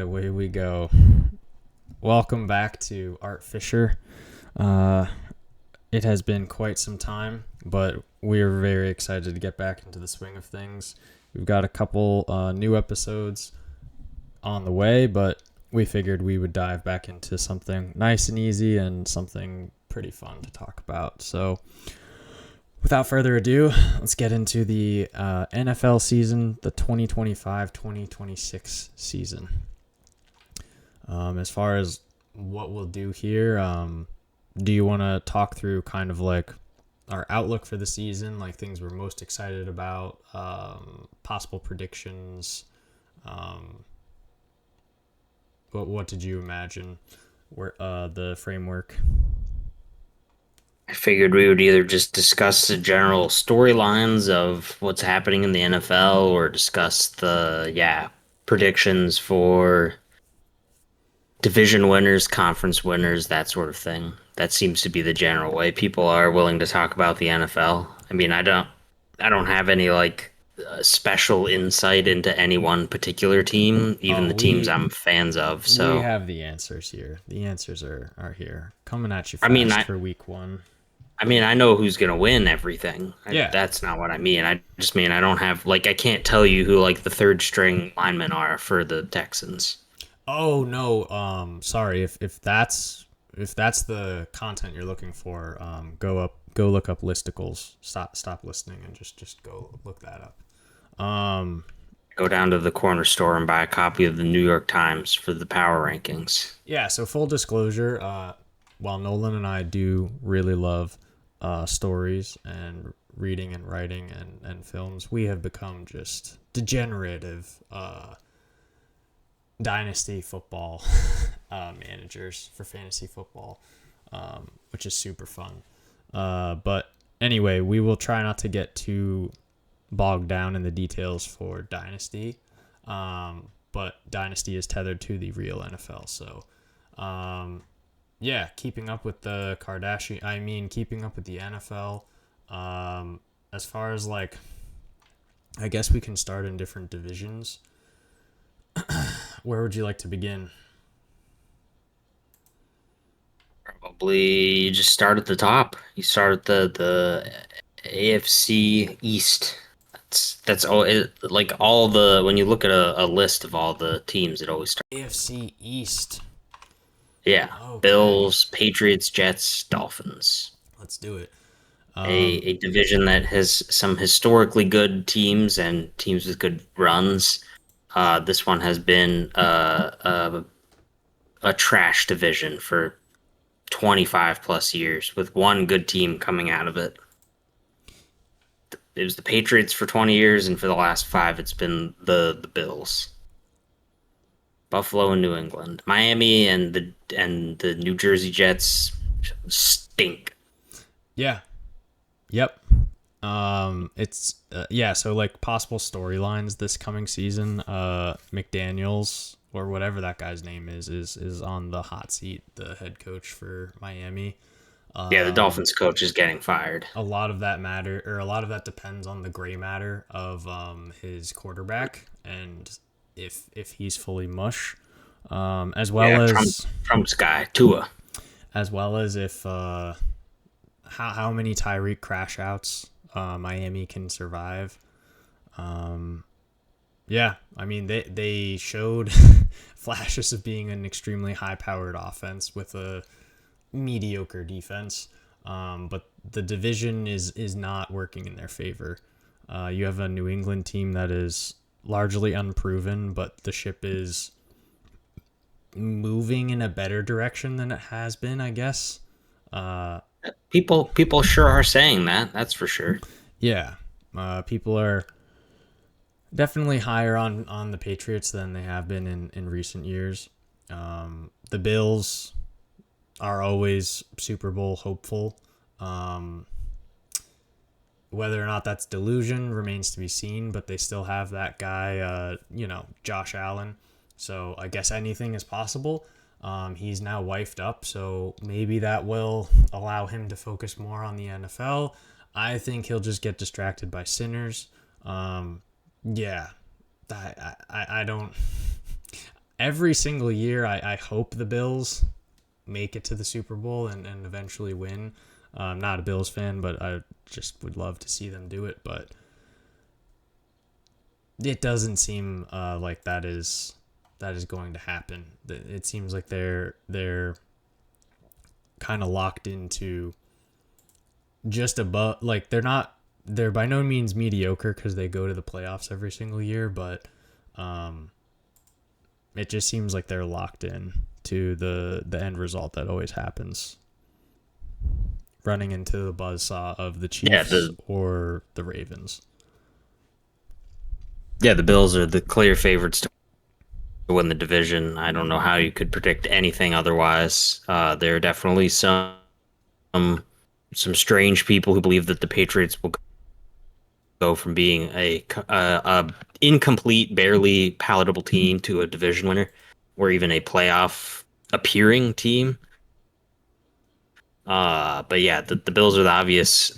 And away we go. Welcome back to Art Fisher. It has been quite some time, but we are very excited to get back into the swing of things. We've got a couple new episodes on the way, but we figured we would dive back into something nice and easy and something pretty fun to talk about. So without further ado, let's get into the NFL season, the 2025-2026 season. As far as what we'll do here, do you want to talk through kind of like our outlook for the season, like things we're most excited about, possible predictions? What did you imagine where the framework? I figured we would either just discuss the general storylines of what's happening in the NFL or discuss the predictions for division winners, conference winners, that sort of thing. That seems to be the general way people are willing to talk about the NFL. I mean, I don't have any special insight into any one particular team, even Oh, the teams we I'm fans of. we So, have the answers here. The answers are here, coming at you I mean, fast I for week one. I mean, I know who's gonna win everything. Yeah. That's not what I mean. I just mean I don't have I can't tell you who the third string linemen are for the Texans. Oh no. Sorry. If that's the content you're looking for, go look up listicles. Stop listening and just go look that up. Go down to the corner store and buy a copy of the New York Times for the power rankings. Yeah. So full disclosure, while Nolan and I do really love stories and reading and writing and films, we have become just degenerative dynasty football managers for fantasy football, which is super fun. But anyway, we will try not to get too bogged down in the details for dynasty. But dynasty is tethered to the real NFL. So, yeah, keeping up with the keeping up with the NFL. As far as I guess we can start in different divisions. Where would you like to begin? Probably just start at the top. You start at the AFC East. That's all. All the when you look at a list of all the teams, it always starts. AFC East. Yeah, Okay, Bills, Patriots, Jets, Dolphins. let's do it. A division that has some historically good teams and teams with good runs. This one has been a trash division for 25 plus years with one good team coming out of it. It was the Patriots for 20 years, and for the last five, it's been the Bills, Buffalo, and New England. Miami and the New Jersey Jets stink. Yeah. Yep. It's yeah. So possible storylines this coming season. McDaniel's or whatever that guy's name is on the hot seat, the head coach for Miami. Yeah, the Dolphins coach is getting fired. A lot of a lot of that depends on the gray matter of his quarterback and if he's fully mush, as well Yeah, Trump as Trump's guy, Tua. if how many Tyreek crash outs Miami can survive. Yeah, I mean they showed flashes of being an extremely high powered offense with a mediocre defense. But the division is not working in their favor. You have a New England team that is largely unproven, but the ship is moving in a better direction than it has been, I guess. People sure are saying that. That's for sure. Yeah, people are definitely higher on the Patriots than they have been in recent years. The Bills are always Super Bowl hopeful. Whether or not that's delusion remains to be seen, but they still have that guy, Josh Allen. So I guess anything is possible. He's now wifed up, so maybe that will allow him to focus more on the NFL. I think he'll just get distracted by sinners. Yeah, I don't. every single year I hope the Bills make it to the Super Bowl and eventually win. I'm not a Bills fan, but I just would love to see them do it. But it doesn't seem like that is going to happen. It seems like they're kind of locked into just above. Like they're by no means mediocre because they go to the playoffs every single year, but it just seems like they're locked in to the end result that always happens. Running into the buzzsaw of the Chiefs or the Ravens. Yeah, the Bills are the clear favorites to win the division. I don't know how you could predict anything otherwise. There are definitely some strange people who believe that the Patriots will go from being a incomplete, barely palatable team to a division winner, or even a playoff appearing team. But yeah, the Bills are the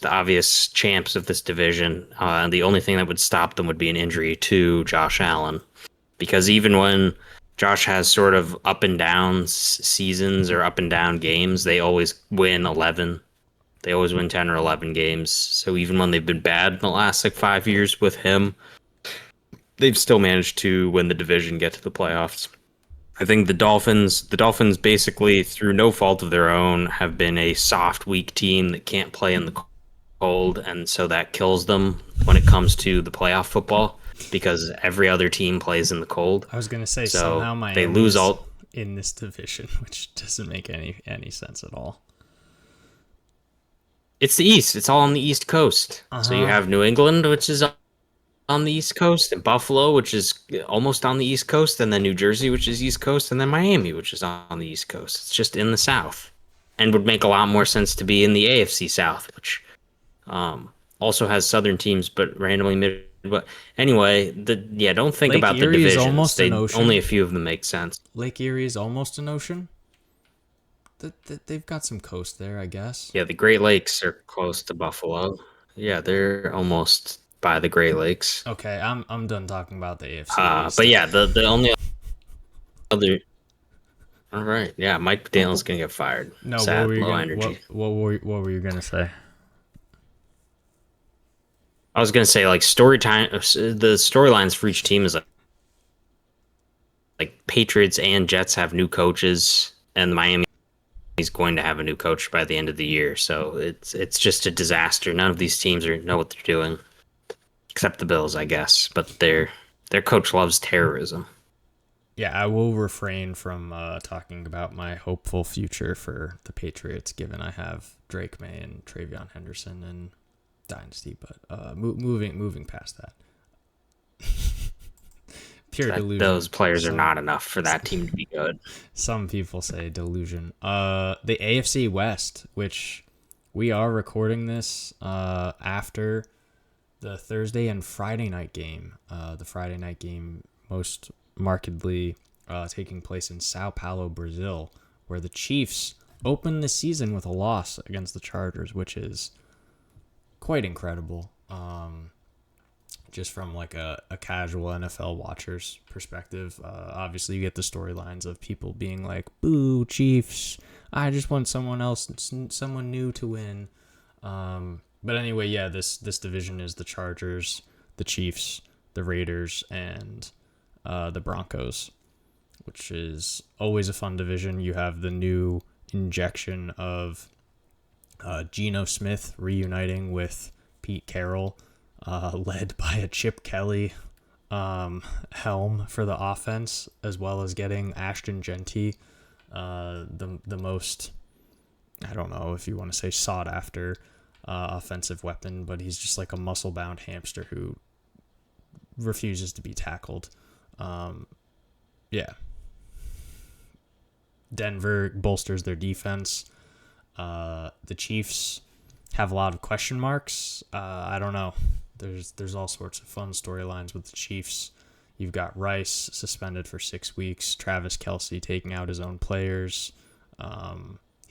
obvious champs of this division. And the only thing that would stop them would be an injury to Josh Allen, because even when Josh has sort of up and down seasons or up and down games, they always win 11. They always win 10 or 11 games. So even when they've been bad in the last 5 years with him, they've still managed to win the division, get to the playoffs. I think the Dolphins basically, through no fault of their own, have been a soft, weak team that can't play in the cold, and so that kills them when it comes to the playoff football, because every other team plays in the cold. I was going to say, so somehow Miami they lose all in this division, which doesn't make any sense at all. It's the East. It's all on the East Coast. So you have New England, which is on the East Coast, and Buffalo, which is almost on the East Coast, and then New Jersey, which is East Coast, and then Miami, which is on the East Coast. It's just in the South, and would make a lot more sense to be in the AFC South, which also has Southern teams, but randomly mid. But anyway, don't think Lake about Erie the divisions. Is almost an ocean. Only a few of them make sense. Lake Erie is almost an ocean. They've got some coast there, I guess. Yeah, the Great Lakes are close to Buffalo. Yeah, they're almost by the Great Lakes. Okay, I'm done talking about the AFC. But yeah, the only other. All right, yeah, Mike McDaniel's gonna get fired. No, sad, low energy. What were you gonna say? I was gonna say, like, story time. The storylines for each team is like Patriots and Jets have new coaches, and Miami is going to have a new coach by the end of the year. So it's just a disaster. None of these teams know what they're doing, except the Bills, I guess. But their coach loves terrorism. Yeah, I will refrain from talking about my hopeful future for the Patriots, given I have Drake May and Travion Henderson and Dynasty. But moving past that. Pure delusion. Those players are not enough for that team to be good. Some people say delusion. The AFC West, which we are recording this after the Thursday and Friday night game. The Friday night game most markedly taking place in Sao Paulo, Brazil, where the Chiefs opened the season with a loss against the Chargers, which is quite incredible. Just from like a casual NFL watcher's perspective. Obviously, you get the storylines of people being like, boo, Chiefs, I just want someone new to win. But anyway, yeah, this division is the Chargers, the Chiefs, the Raiders, and the Broncos, which is always a fun division. You have the new injection of Geno Smith reuniting with Pete Carroll, led by a Chip Kelly helm for the offense, as well as getting Ashton Genty, the most, I don't know if you want to say sought after offensive weapon, but he's just like a muscle bound hamster who refuses to be tackled. Yeah. Denver bolsters their defense. The Chiefs have a lot of question marks. I don't know. There's all sorts of fun storylines with the Chiefs. You've got Rice suspended for 6 weeks. Travis Kelce taking out his own players.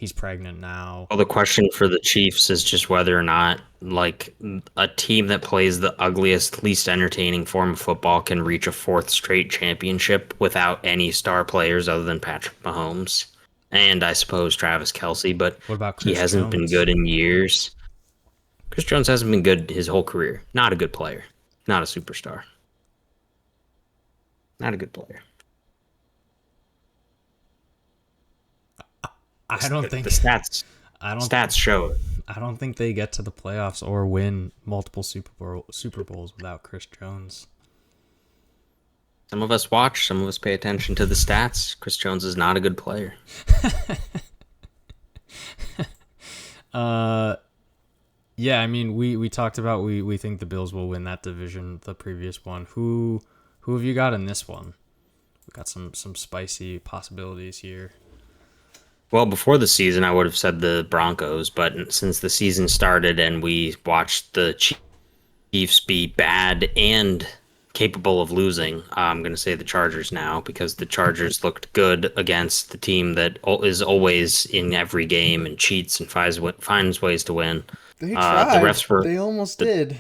He's pregnant now. Well, the question for the Chiefs is just whether or not, like, a team that plays the ugliest, least entertaining form of football can reach a fourth straight championship without any star players other than Patrick Mahomes and I suppose Travis Kelce, but What about he Chris hasn't been Jones? good in years. Chris Jones hasn't been good his whole career. Not a good player. Not a superstar. Not a good player. I don't The think stats I don't stats show it. I don't think they get to the playoffs or win multiple Super Bowls without Chris Jones. Some of us watch, some of us pay attention to the stats. Chris Jones is not a good player. Yeah, I mean, we talked about we think the Bills will win that division, the previous one. Who have you got in this one? We got some spicy possibilities here. Well, before the season, I would have said the Broncos, but since the season started and we watched the Chiefs be bad and capable of losing, I'm going to say the Chargers now because the Chargers looked good against the team that is always in every game and cheats and finds ways to win. They The tried. refs were They almost did.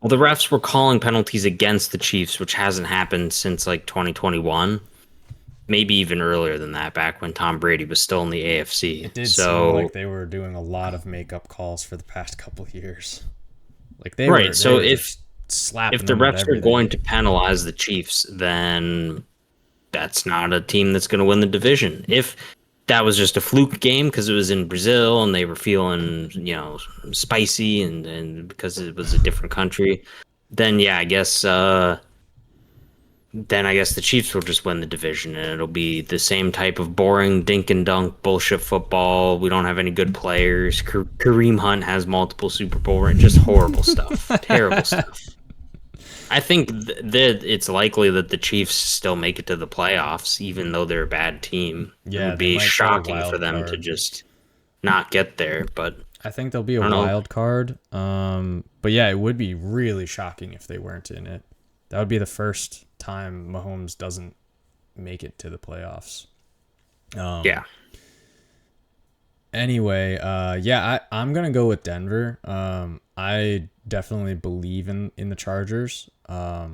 well, the refs were calling penalties against the Chiefs, which hasn't happened since like 2021. Maybe even earlier than that, back when Tom Brady was still in the AFC. It did So seem like they were doing a lot of makeup calls for the past couple of years. Like right. they So were if just slapping if the them with refs are everything. going to penalize the Chiefs, then that's not a team that's going to win the division. If that was just a fluke game because it was in Brazil and they were feeling, spicy and because it was a different country, then yeah, I guess the Chiefs will just win the division and it'll be the same type of boring dink and dunk bullshit football. We don't have any good players. Kareem Hunt has multiple Super Bowl rings, just horrible stuff, terrible stuff. I think that it's likely that the Chiefs still make it to the playoffs, even though they're a bad team. Yeah, It would they be might get a shocking for wild them to card. just not get there. But I think there'll be a I don't know. wild card. But yeah, it would be really shocking if they weren't in it. That would be the first time Mahomes doesn't make it to the playoffs. Yeah, Anyway, I'm gonna go with Denver. I definitely believe in the Chargers. I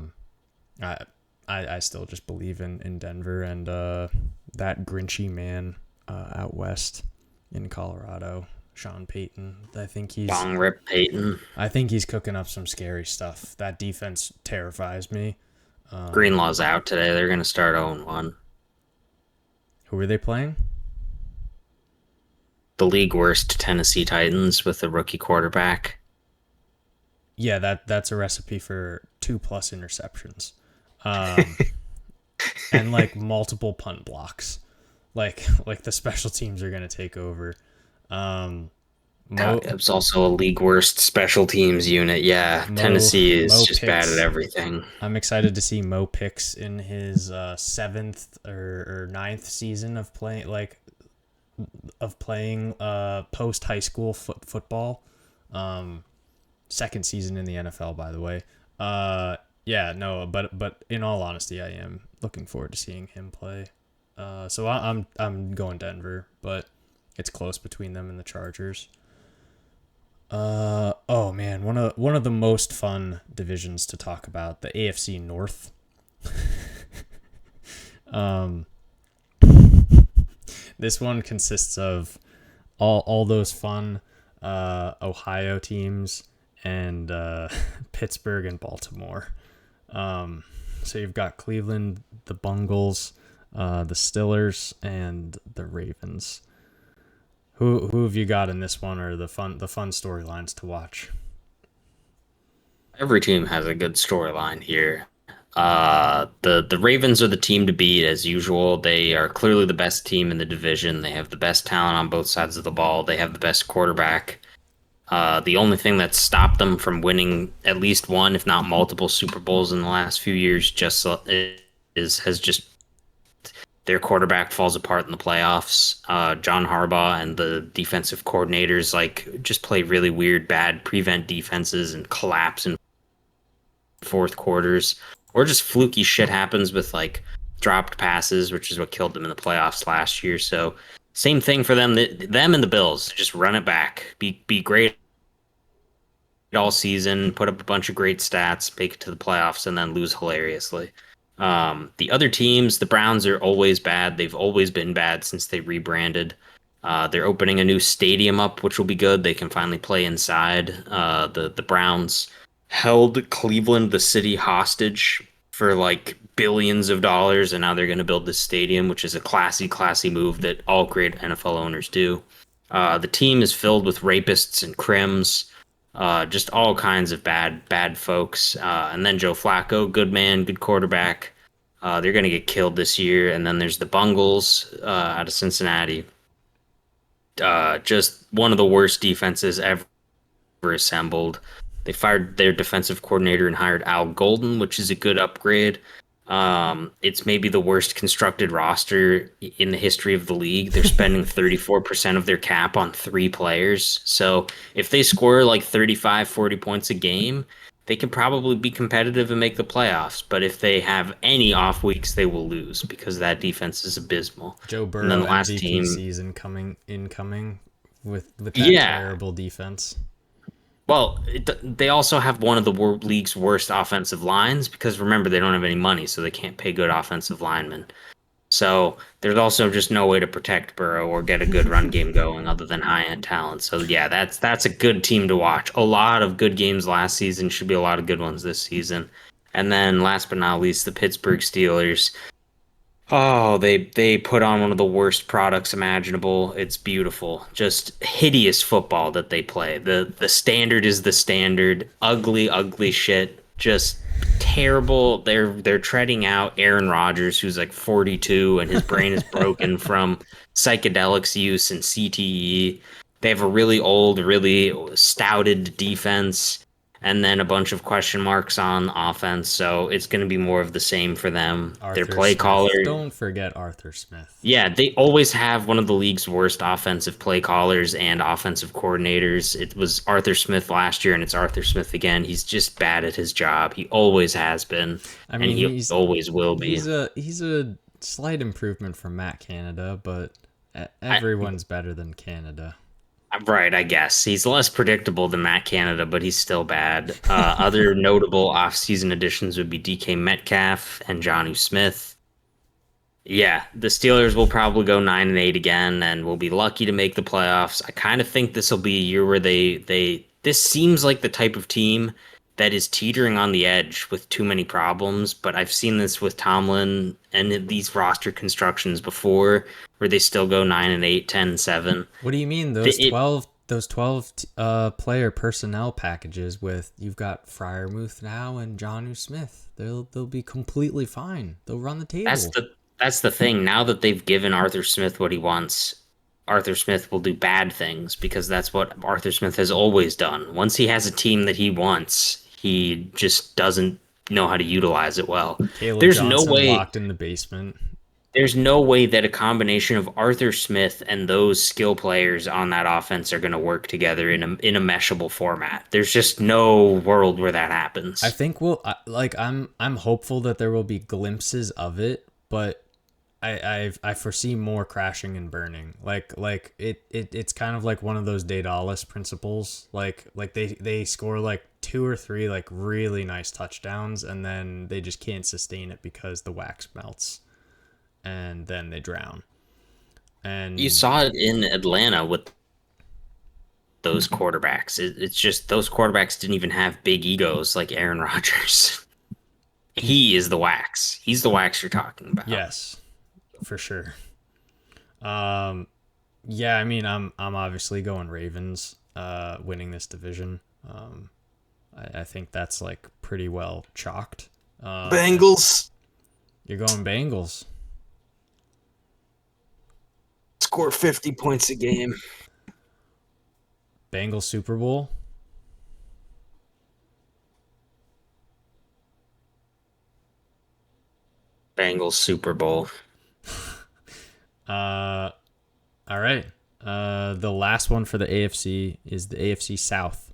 still just believe in Denver and that Grinchy man out west in Colorado, Sean Payton. Bong Rip Peyton, I think he's cooking up some scary stuff. That defense terrifies me. Greenlaw's out today. They're going to start 0-1. Who are they playing? The league worst Tennessee Titans with a rookie quarterback. Yeah, that's a recipe for 2+ interceptions, and like multiple punt blocks. Like the special teams are gonna take over. It was also a league worst special teams unit. Yeah, Tennessee is just bad at everything. I'm excited to see Mo Picks in his 7th or 9th season of playing post high school football. 2nd season in the NFL, by the way. But in all honesty, I am looking forward to seeing him play. So I'm going Denver, but it's close between them and the Chargers. Oh man, one of the most fun divisions to talk about, the AFC North. This one consists of all those fun Ohio teams and Pittsburgh and Baltimore. So you've got Cleveland, the Bungles, the Steelers, and the Ravens. Who have you got in this one, or the fun storylines to watch? Every team has a good storyline here. The Ravens are the team to beat as usual. They are clearly the best team in the division. They have the best talent on both sides of the ball. They have the best quarterback. The only thing that stopped them from winning at least one, if not multiple, Super Bowls in the last few years has just their quarterback falls apart in the playoffs. John Harbaugh and the defensive coordinators just play really weird, bad prevent defenses and collapse in fourth quarters, or just fluky shit happens with dropped passes, which is what killed them in the playoffs last year. So Same thing for them. Them and the Bills. Just run it back. Be great all season. Put up a bunch of great stats. Make it to the playoffs, and then lose hilariously. The other teams, the Browns are always bad. They've always been bad since they rebranded. They're opening a new stadium up, which will be good. They can finally play inside. The Browns held Cleveland, the city, hostage for like billions of dollars, and now they're going to build this stadium, which is a classy move that all great NFL owners do. The team is filled with rapists and crims, just all kinds of bad folks. And then Joe Flacco, good man, good quarterback. They're going to get killed this year. And then there's the Bungles out of Cincinnati. Just one of the worst defenses ever assembled. They fired their defensive coordinator and hired Al Golden, which is a good upgrade. It's maybe the worst constructed roster in the history of the league. They're spending 34% of their cap on 3 players. So if they score like 35, 40 points a game, they can probably be competitive and make the playoffs. But if they have any off weeks, they will lose because that defense is abysmal. Joe Burrow And then the last MVP team, season incoming with that yeah. terrible defense. Well, they also have one of the league's worst offensive lines because remember they don't have any money, so they can't pay good offensive linemen. So there's also just no way to protect Burrow or get a good run game going other than high-end talent. So yeah, that's a good team to watch. A lot of good games last season, should be a lot of good ones this season. And then last but not least, the Pittsburgh Steelers. Oh, they put on one of the worst products imaginable. It's beautiful. Just hideous football that they play. The standard is the standard. Ugly shit. Just terrible. They're treading out Aaron Rodgers, who's like 42 and his brain is broken from psychedelics use and CTE. They have a really old, really stouted defense and then a bunch of question marks on offense. So it's going to be more of the same for them. Their Arthur play Smith. caller. Don't forget Arthur Smith. Yeah, they always have one of the league's worst offensive play callers and offensive coordinators. It was Arthur Smith last year, and it's Arthur Smith again. He's just bad at his job. He always has been, I mean, and he always will be. He's a slight improvement from Matt Canada, but everyone's better than Canada. Right, I guess. He's less predictable than Matt Canada, but he's still bad. Other notable offseason additions would be DK Metcalf and Jonnu Smith. Yeah, the Steelers will probably go 9-8 again and will be lucky to make the playoffs. I kind of think this will be a year where this seems like the type of team that is teetering on the edge with too many problems, but I've seen this with Tomlin and these roster constructions before where they still go 9-8, 10-7. What do you mean those 12 player personnel packages with you've got Freiermuth now and Jonnu Smith? They'll be completely fine. They'll run the table. That's the thing. Now that they've given Arthur Smith what he wants, Arthur Smith will do bad things because that's what Arthur Smith has always done. Once he has a team that he wants, he just doesn't know how to utilize it well. Caleb There's Johnson no way locked in the basement. There's no way that a combination of Arthur Smith and those skill players on that offense are going to work together in a meshable format. There's just no world where that happens. I think I'm hopeful that there will be glimpses of it, but I foresee more crashing and burning. It's kind of like one of those Daedalus principles. Like they score like 2 or 3 like really nice touchdowns and then they just can't sustain it because the wax melts and then they drown. And you saw it in Atlanta with those quarterbacks. It's just those quarterbacks didn't even have big egos like Aaron Rodgers. He is the wax. He's the wax you're talking about. Yes, for sure. Yeah, I mean, I'm obviously going Ravens, winning this division. I think that's like pretty well chalked. Bengals. You're going Bengals. Score 50 points a game. Bengals Super Bowl. Bengals Super Bowl. All right. The last one for the AFC is the AFC South.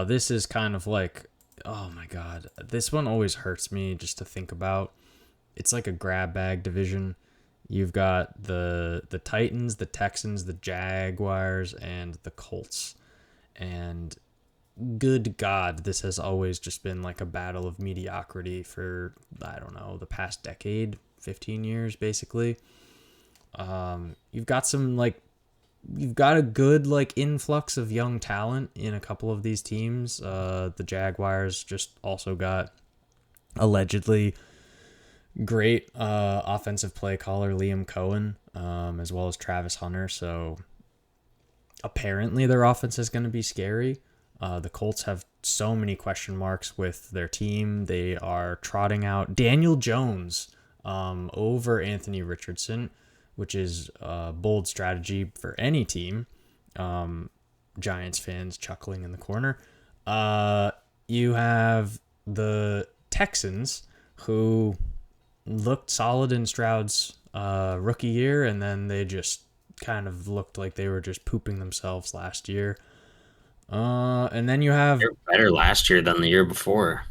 This is kind of like, oh my God, this one always hurts me just to think about. It's like a grab bag division. You've got the Titans, the Texans, the Jaguars, and the Colts. And good God, this has always just been like a battle of mediocrity for, I don't know, the past decade, 15 years, basically. You've got you've got a good like influx of young talent in a couple of these teams. The Jaguars just also got allegedly great offensive play caller Liam Cohen, as well as Travis Hunter. So apparently their offense is going to be scary. The Colts have so many question marks with their team. They are trotting out Daniel Jones over Anthony Richardson, which is a bold strategy for any team. Giants fans chuckling in the corner. You have the Texans, who looked solid in Stroud's rookie year, and then they just kind of looked like they were just pooping themselves last year. And then you have, They're better last year than the year before.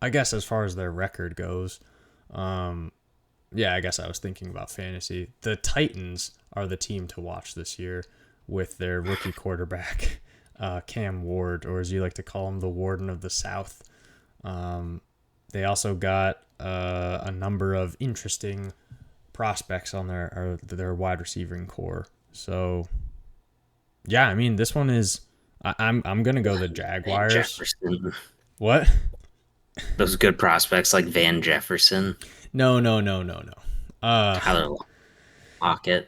I guess, as far as their record goes, yeah, I guess I was thinking about fantasy. The Titans are the team to watch this year with their rookie quarterback, Cam Ward, or as you like to call him, the Warden of the South. They also got a number of interesting prospects on their wide receiving core. So, yeah, I mean, this one is. I'm gonna go the Jaguars. Van Jefferson. What? Those good prospects like Van Jefferson. No. Tyler Lockett.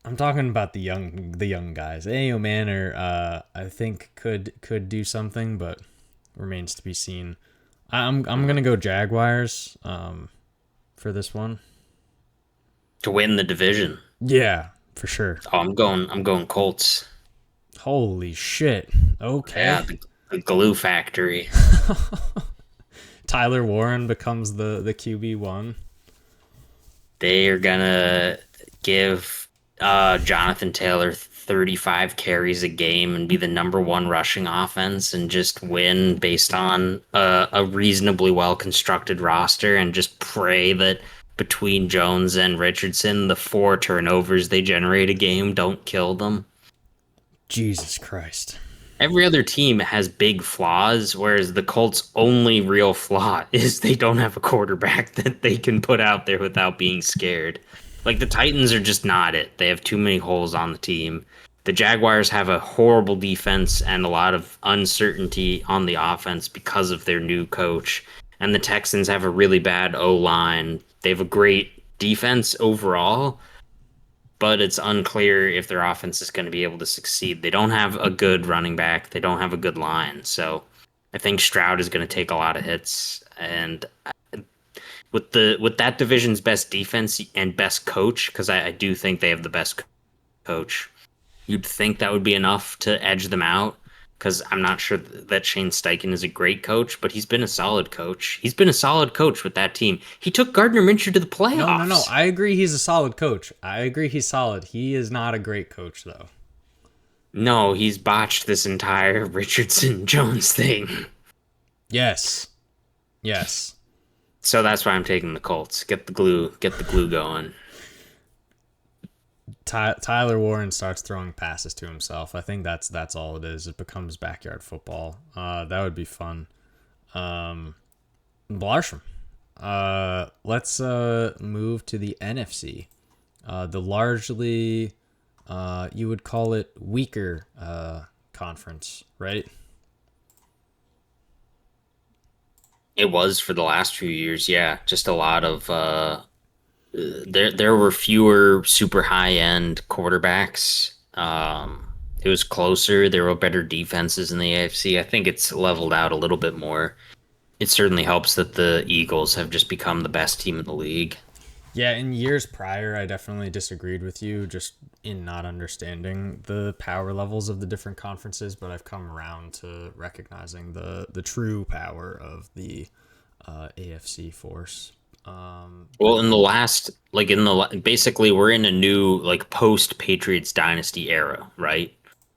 I'm talking about the young guys. Ayo Manor, I think could do something, but remains to be seen. I'm gonna go Jaguars for this one. To win the division. Yeah, for sure. Oh, I'm going Colts. Holy shit. Okay. Yeah, the glue factory. Tyler Warren becomes the QB1. They are gonna give Jonathan Taylor 35 carries a game and be the number one rushing offense and just win based on a reasonably well constructed roster, and just pray that between Jones and Richardson, the 4 turnovers they generate a game don't kill them. Jesus Christ. Every other team has big flaws, whereas the Colts' only real flaw is they don't have a quarterback that they can put out there without being scared. Like, the Titans are just not it. They have too many holes on the team. The Jaguars have a horrible defense and a lot of uncertainty on the offense because of their new coach. And the Texans have a really bad O-line. They have a great defense overall, but it's unclear if their offense is going to be able to succeed. They don't have a good running back. They don't have a good line. So I think Stroud is going to take a lot of hits. And with that division's best defense and best coach, because I do think they have the best coach, you'd think that would be enough to edge them out. Because I'm not sure that Shane Steichen is a great coach, but he's been a solid coach. He's been a solid coach with that team. He took Gardner Minshew to the playoffs. No. I agree he's a solid coach. I agree he's solid. He is not a great coach, though. No, he's botched this entire Richardson-Jones thing. Yes. So that's why I'm taking the Colts. Get the glue going. Tyler Warren starts throwing passes to himself. I think that's all it is. It becomes backyard football. That would be fun. Blarsham. Let's move to the NFC. The largely, you would call it weaker conference, right? It was for the last few years, yeah. Just a lot of there were fewer super high end quarterbacks. It was closer. There were better defenses in the AFC. I think it's leveled out a little bit more. It certainly helps that the Eagles have just become the best team in the league. Yeah, in years prior, I definitely disagreed with you just in not understanding the power levels of the different conferences, but I've come around to recognizing the true power of the AFC force. Well, basically we're in a new like post Patriots dynasty era, right?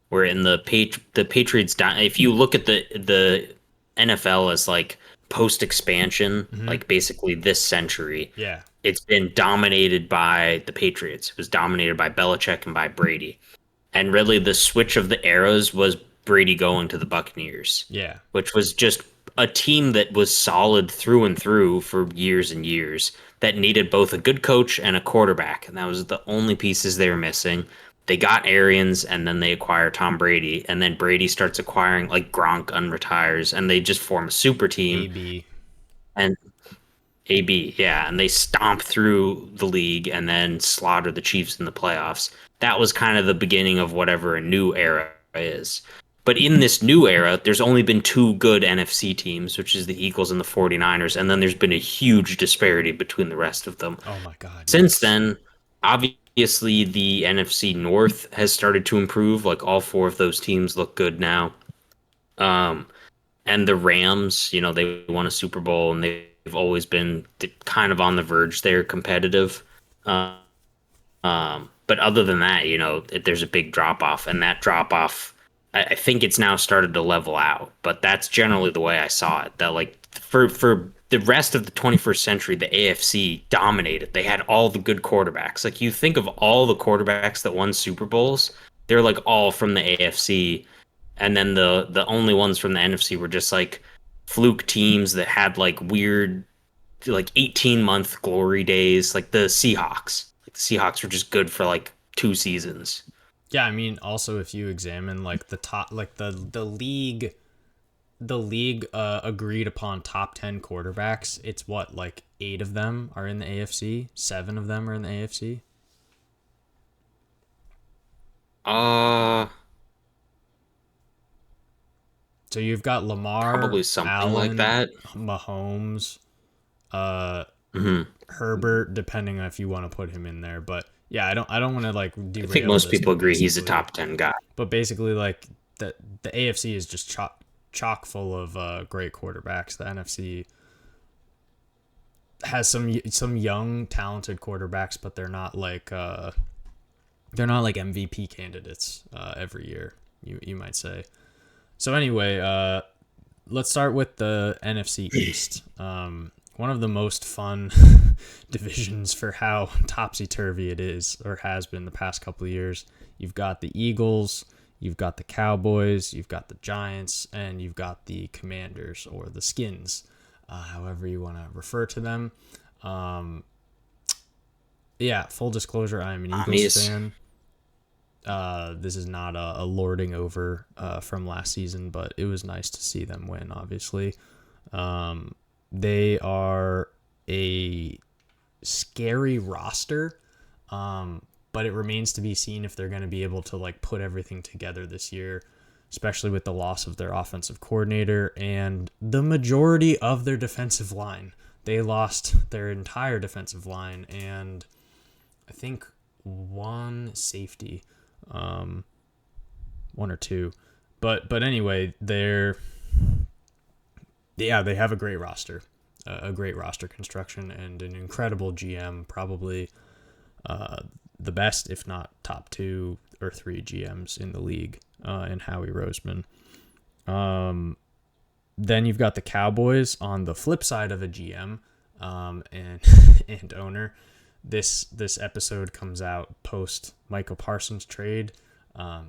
We're in the Patriots. If you look at the NFL as like post expansion, like basically this century, Yeah. it's been dominated by the Patriots. It was dominated by Belichick and by Brady. And really, the switch of the eras was Brady going to the Buccaneers, Yeah. which was just a team that was solid through and through for years and years that needed both a good coach and a quarterback. And that was the only pieces they were missing. They got Arians and then they acquire Tom Brady. And then Brady starts acquiring like Gronk unretires and they just form a super team. AB. And AB, yeah, and they stomp through the league and then slaughter the Chiefs in the playoffs. That was kind of the beginning of whatever a new era is. But in this new era, there's only been two good NFC teams, which is the Eagles and the 49ers, and then there's been a huge disparity between the rest of them. Oh my God, Since yes. then, obviously the NFC North has started to improve. Like all four of those teams look good now. Um, and the Rams, they won a Super Bowl and they've always been kind of on the verge. They're competitive. Uh, but other than that, there's a big drop off, and that drop off, I think it's now started to level out. But that's generally the way I saw it. That like for the rest of the 21st century, the AFC dominated. They had all the good quarterbacks. Like you think of all the quarterbacks that won Super Bowls, they're like all from the AFC, and then the only ones from the NFC were just like fluke teams that had like weird like 18-month glory days, like the Seahawks. Like the Seahawks were just good for like 2 seasons. Yeah, I mean, also if you examine like the top, like the league agreed upon top 10 quarterbacks. It's what, like 8 of them are in the AFC, 7 of them are in the AFC. Uh So you've got Lamar, Probably something like Allen, that. Mahomes, uh, Hmm. Herbert, depending on if you want to put him in there. But yeah, I don't want to like I think derail most this. people But agree he's a basically, top 10 guy. like the AFC is just chock full of great quarterbacks. The NFC has some young talented quarterbacks, but they're not like MVP candidates every year. You might say. So anyway, let's start with the NFC East. One of the most fun divisions for how topsy turvy it is or has been the past couple of years. You've got the Eagles, you've got the Cowboys, you've got the Giants, and you've got the Commanders or the Skins, however you want to refer to them. Um, yeah, full disclosure, I am an Eagles Yes. fan. This is not a lording over from last season, but it was nice to see them win, obviously. They are a scary roster, but it remains to be seen if they're going to be able to like put everything together this year, especially with the loss of their offensive coordinator and the majority of their defensive line. They lost their entire defensive line and I think one safety, one or two, but anyway, they have a great roster, a great roster construction, and an incredible GM, probably the best, if not top 2 or 3 GMs in the league, in Howie Roseman. Then you've got the Cowboys on the flip side of a GM and and owner. This episode comes out post Michael Parsons trade,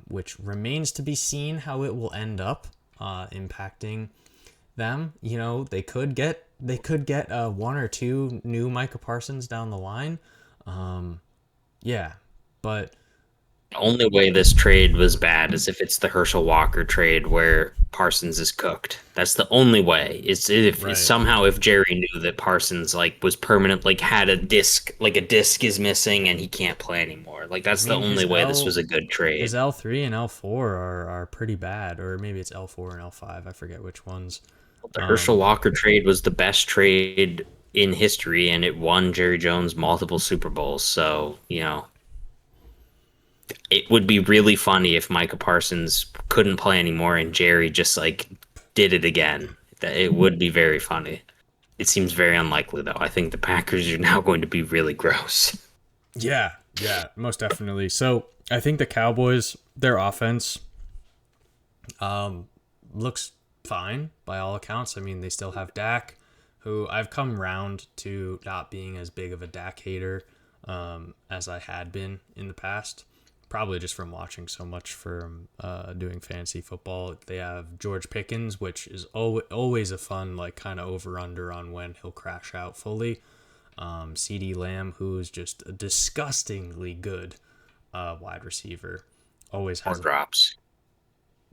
which remains to be seen how it will end up impacting them. They could get 1 or 2 new Micah Parsons down the line. Yeah, but The only way this trade was bad is if it's the Herschel Walker trade where Parsons is cooked. That's the only way. It's if right. somehow if Jerry knew that Parsons like was permanent, like had a disc is missing and he can't play anymore. Like I that's the mean, only way this was a good his trade. L3 and L4 are pretty bad, or maybe it's L4 and L5. I forget which ones. The Herschel Um, Walker trade was the best trade in history, and it won Jerry Jones multiple Super Bowls. So, it would be really funny if Micah Parsons couldn't play anymore and Jerry just like did it again. That it would be very funny. It seems very unlikely though. I think the Packers are now going to be really gross. yeah, yeah, most definitely. So I think the Cowboys, their offense, looks fine by all accounts. I mean, they still have Dak. who I've come round to not being as big of a Dak hater as I had been in the past. Probably just from watching so much from doing fantasy football. They have George Pickens, which is always a fun like kind of over under on when he'll crash out fully. CeeDee Lamb, who is just a disgustingly good wide receiver, always More has a drops.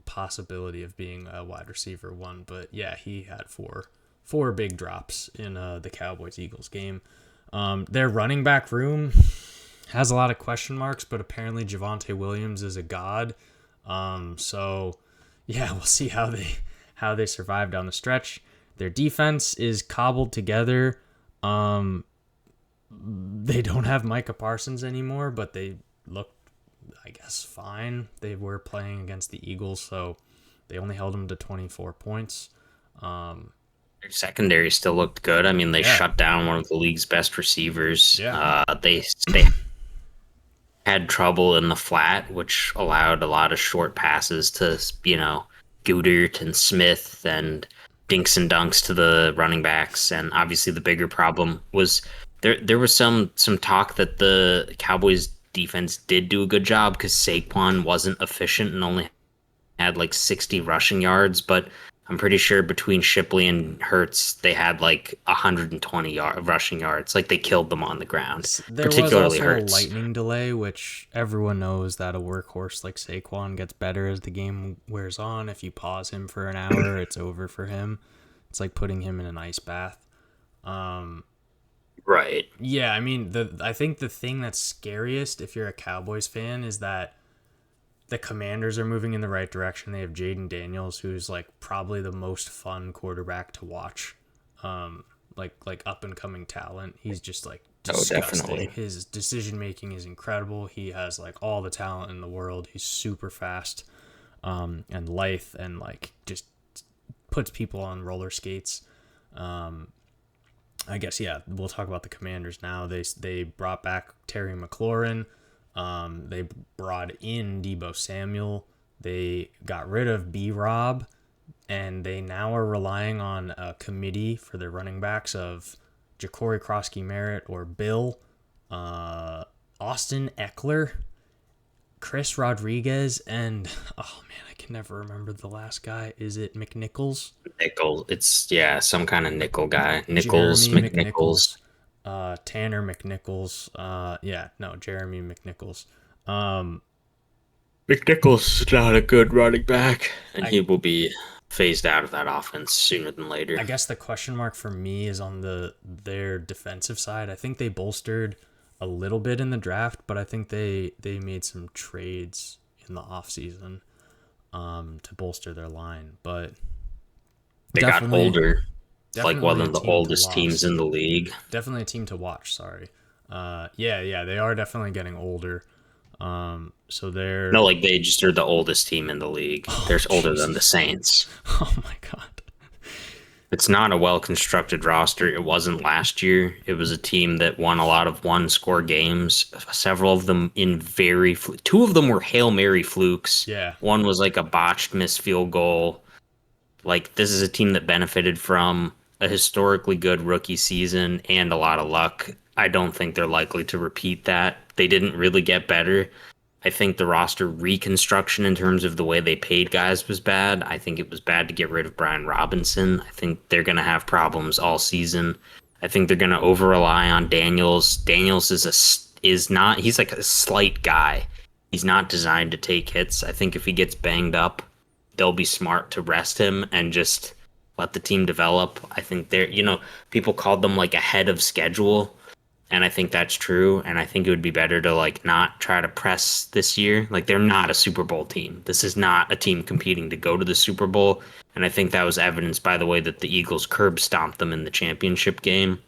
possibility of being a wide receiver one. But yeah, he had four big drops in the Cowboys Eagles game. Their running back room has a lot of question marks, but apparently Javonte Williams is a god. So yeah, we'll see how they survive down the stretch. Their defense is cobbled together. They don't have Micah Parsons anymore, but they look, I guess, fine. They were playing against the Eagles, so they only held them to 24 points. Their secondary still looked good. I mean, they shut down one of the league's best receivers. Yeah. They had trouble in the flat, which allowed a lot of short passes to, Goodert and Smith and dinks and dunks to the running backs. And obviously the bigger problem was there was some talk that the Cowboys defense did do a good job because Saquon wasn't efficient and only had like 60 rushing yards, but I'm pretty sure between Shipley and Hurts, they had like 120 rushing yards. Like they killed them on the ground. There particularly was also Hurts. a lightning delay, which everyone knows that a workhorse like Saquon gets better as the game wears on. If you pause him for an hour, it's over for him. It's like putting him in an ice bath. Right. Yeah, I mean, I think the thing that's scariest if you're a Cowboys fan is that the Commanders are moving in the right direction. They have Jaden Daniels, who's like probably the most fun quarterback to watch. Like up and coming talent. He's just like disgusting. definitely. His decision making is incredible. He has like all the talent in the world. He's super fast, and lithe, and like just puts people on roller skates. I guess yeah. We'll talk about the Commanders now. They brought back Terry McLaurin. They brought in Deebo Samuel. They got rid of B-Rob, and they now are relying on a committee for their running backs of Ja'Cory Krosky-Merritt or Bill, Austin Eckler, Chris Rodriguez, and oh man, I can never remember the last guy. Is it McNichols? Nickel. It's some kind of nickel guy. Nichols, Jeremy McNichols. Tanner McNichols. Jeremy McNichols. McNichols is not a good running back, and he will be phased out of that offense sooner than later. I guess the question mark for me is on their defensive side. I think they bolstered a little bit in the draft, but I think they made some trades in the offseason to bolster their line. But they got older. Like one definitely of the a team to oldest watch. teams in the league. Definitely a team to watch, sorry. Yeah, they are definitely getting older. So they're No, like they just are the oldest team in the league. They're older than the Saints. oh my god. It's not a well-constructed roster. It wasn't last year. It was a team that won a lot of one-score games. Several of them in two of them were Hail Mary flukes. Yeah. One was like a botched missed field goal. Like this is a team that benefited from a historically good rookie season and a lot of luck. I don't think they're likely to repeat that. They didn't really get better. I think the roster reconstruction in terms of the way they paid guys was bad. I think it was bad to get rid of Brian Robinson. I think they're going to have problems all season. I think they're going to over-rely on Daniels. Daniels he's like a slight guy. He's not designed to take hits. I think if he gets banged up, they'll be smart to rest him and just let the team develop. I think people called them like ahead of schedule. And I think that's true. And I think it would be better to like not try to press this year. Like they're not a Super Bowl team. This is not a team competing to go to the Super Bowl. And I think that was evidenced by the way that the Eagles curb stomped them in the championship game.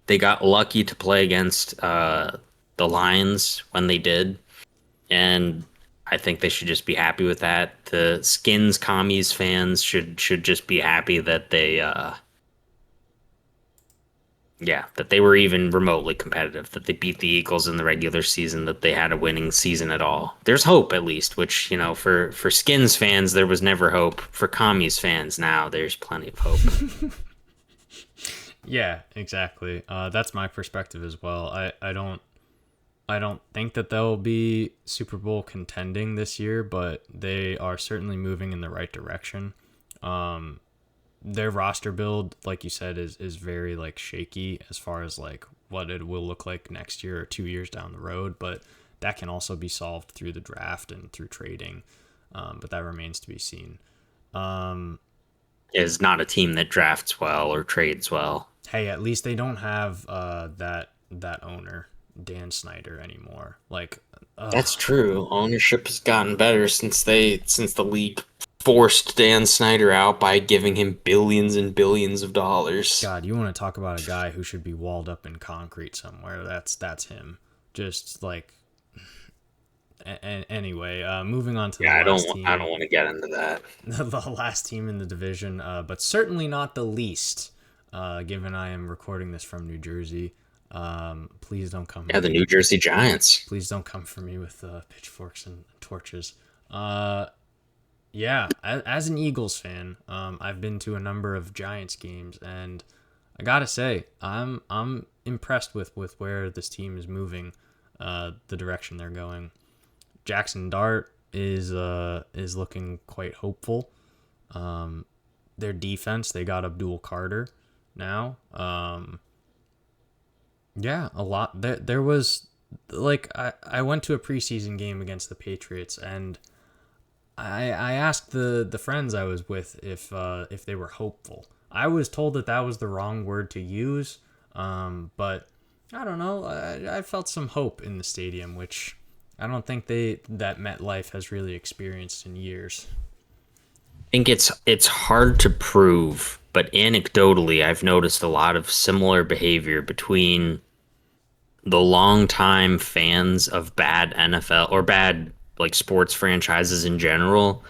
They got lucky to play against the Lions when they did. And I think they should just be happy with that. The Skins Commies fans should just be happy that they that they were even remotely competitive, that they beat the Eagles in the regular season, that they had a winning season at all. There's hope, at least, which, for Skins fans, there was never hope. For Commies fans, now there's plenty of hope. Yeah, exactly. That's my perspective as well. I don't think that they'll be Super Bowl contending this year, but they are certainly moving in the right direction. Um, their roster build, like you said, is very like shaky as far as like what it will look like next year or 2 years down the road, but that can also be solved through the draft and through trading. But that remains to be seen. Um, Is not a team that drafts well or trades well. hey, at least they don't have that owner Dan Snyder anymore. Like, That's ugh, true. Ownership has gotten better since the league forced Dan Snyder out by giving him billions and billions of dollars. God, you want to talk about a guy who should be walled up in concrete somewhere? That's him. Just like, anyway, moving on to the Yeah, last I don't team, want to get into that. the last team in the division, but certainly not the least. Given I am recording this from New Jersey, please don't come Yeah, the New Jersey Giants. please don't come for me with pitchforks and torches. Uh, yeah, as an Eagles fan, I've been to a number of Giants games, and I gotta say, I'm impressed with where this team is moving, the direction they're going. Jackson Dart is looking quite hopeful. Their defense, they got Abdul Carter now. Yeah, a lot. There was like I went to a preseason game against the Patriots, and I asked the friends I was with if they were hopeful. I was told that that was the wrong word to use, but I don't know. I felt some hope in the stadium, which I don't think that MetLife has really experienced in years. I think it's hard to prove, but anecdotally, I've noticed a lot of similar behavior between the longtime fans of bad NFL or bad like sports franchises in general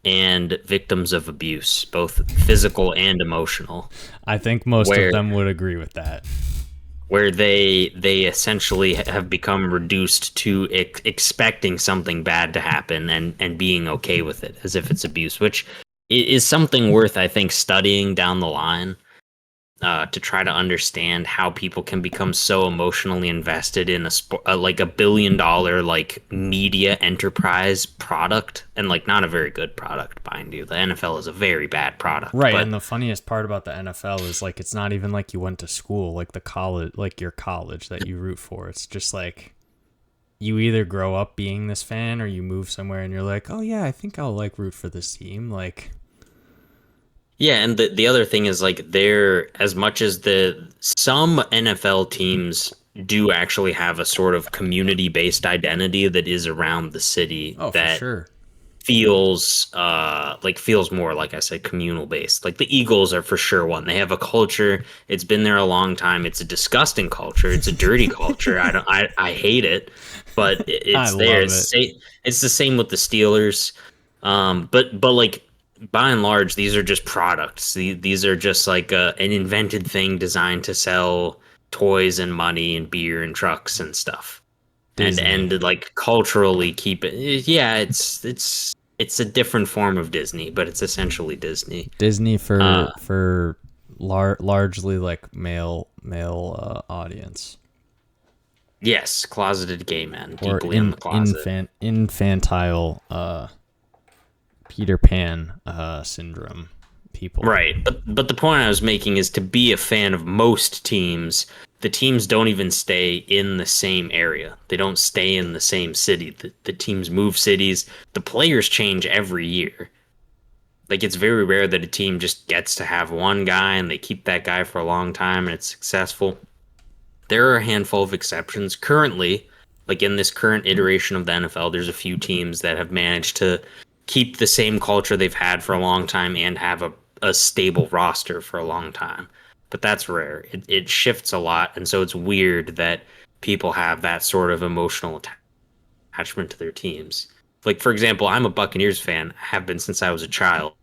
and victims of abuse, both physical and emotional, I think most of where them would agree with that. they essentially have become reduced to expecting something bad to happen and being okay with it as if it's abuse, which is something worth I think studying down the line, to try to understand how people can become so emotionally invested in like $1 billion like media enterprise product, and like not a very good product, mind you. The NFL is a very bad product, Right, but and the funniest part about the NFL is like it's not even like you went to school, like the college, like your college that you root for. It's just like you either grow up being this fan or you move somewhere and you're like, "Oh yeah, I think I'll like root for this team." Like, yeah, and the other thing is like there, as much as the some NFL teams do actually have a sort of community based identity that is around the city oh, for that sure. feels more like I said communal based. Like the Eagles are for sure one. They have a culture. It's been there a long time. It's a disgusting culture. It's a dirty culture. I hate it, but I it's there. love it. It's the same with the Steelers. But like by and large, these are just products. These are just like an invented thing designed to sell toys and money and beer and trucks and stuff, Disney. and like culturally keep it. Yeah, it's a different form of Disney, but it's essentially Disney. Disney Uh, for largely like male audience yes, closeted gay men, or deeply in the closet. infantile Peter Pan syndrome people. Right, but the point I was making is to be a fan of most teams, the teams don't even stay in the same area. They don't stay in the same city. The teams move cities. The players change every year. Like it's very rare that a team just gets to have one guy and they keep that guy for a long time and it's successful. There are a handful of exceptions currently. Like in this current iteration of the NFL, there's a few teams that have managed to keep the same culture they've had for a long time and have a stable roster for a long time. But that's rare. It shifts a lot, and so it's weird that people have that sort of emotional attachment to their teams. Like for example, I'm a Buccaneers fan. I have been since I was a child,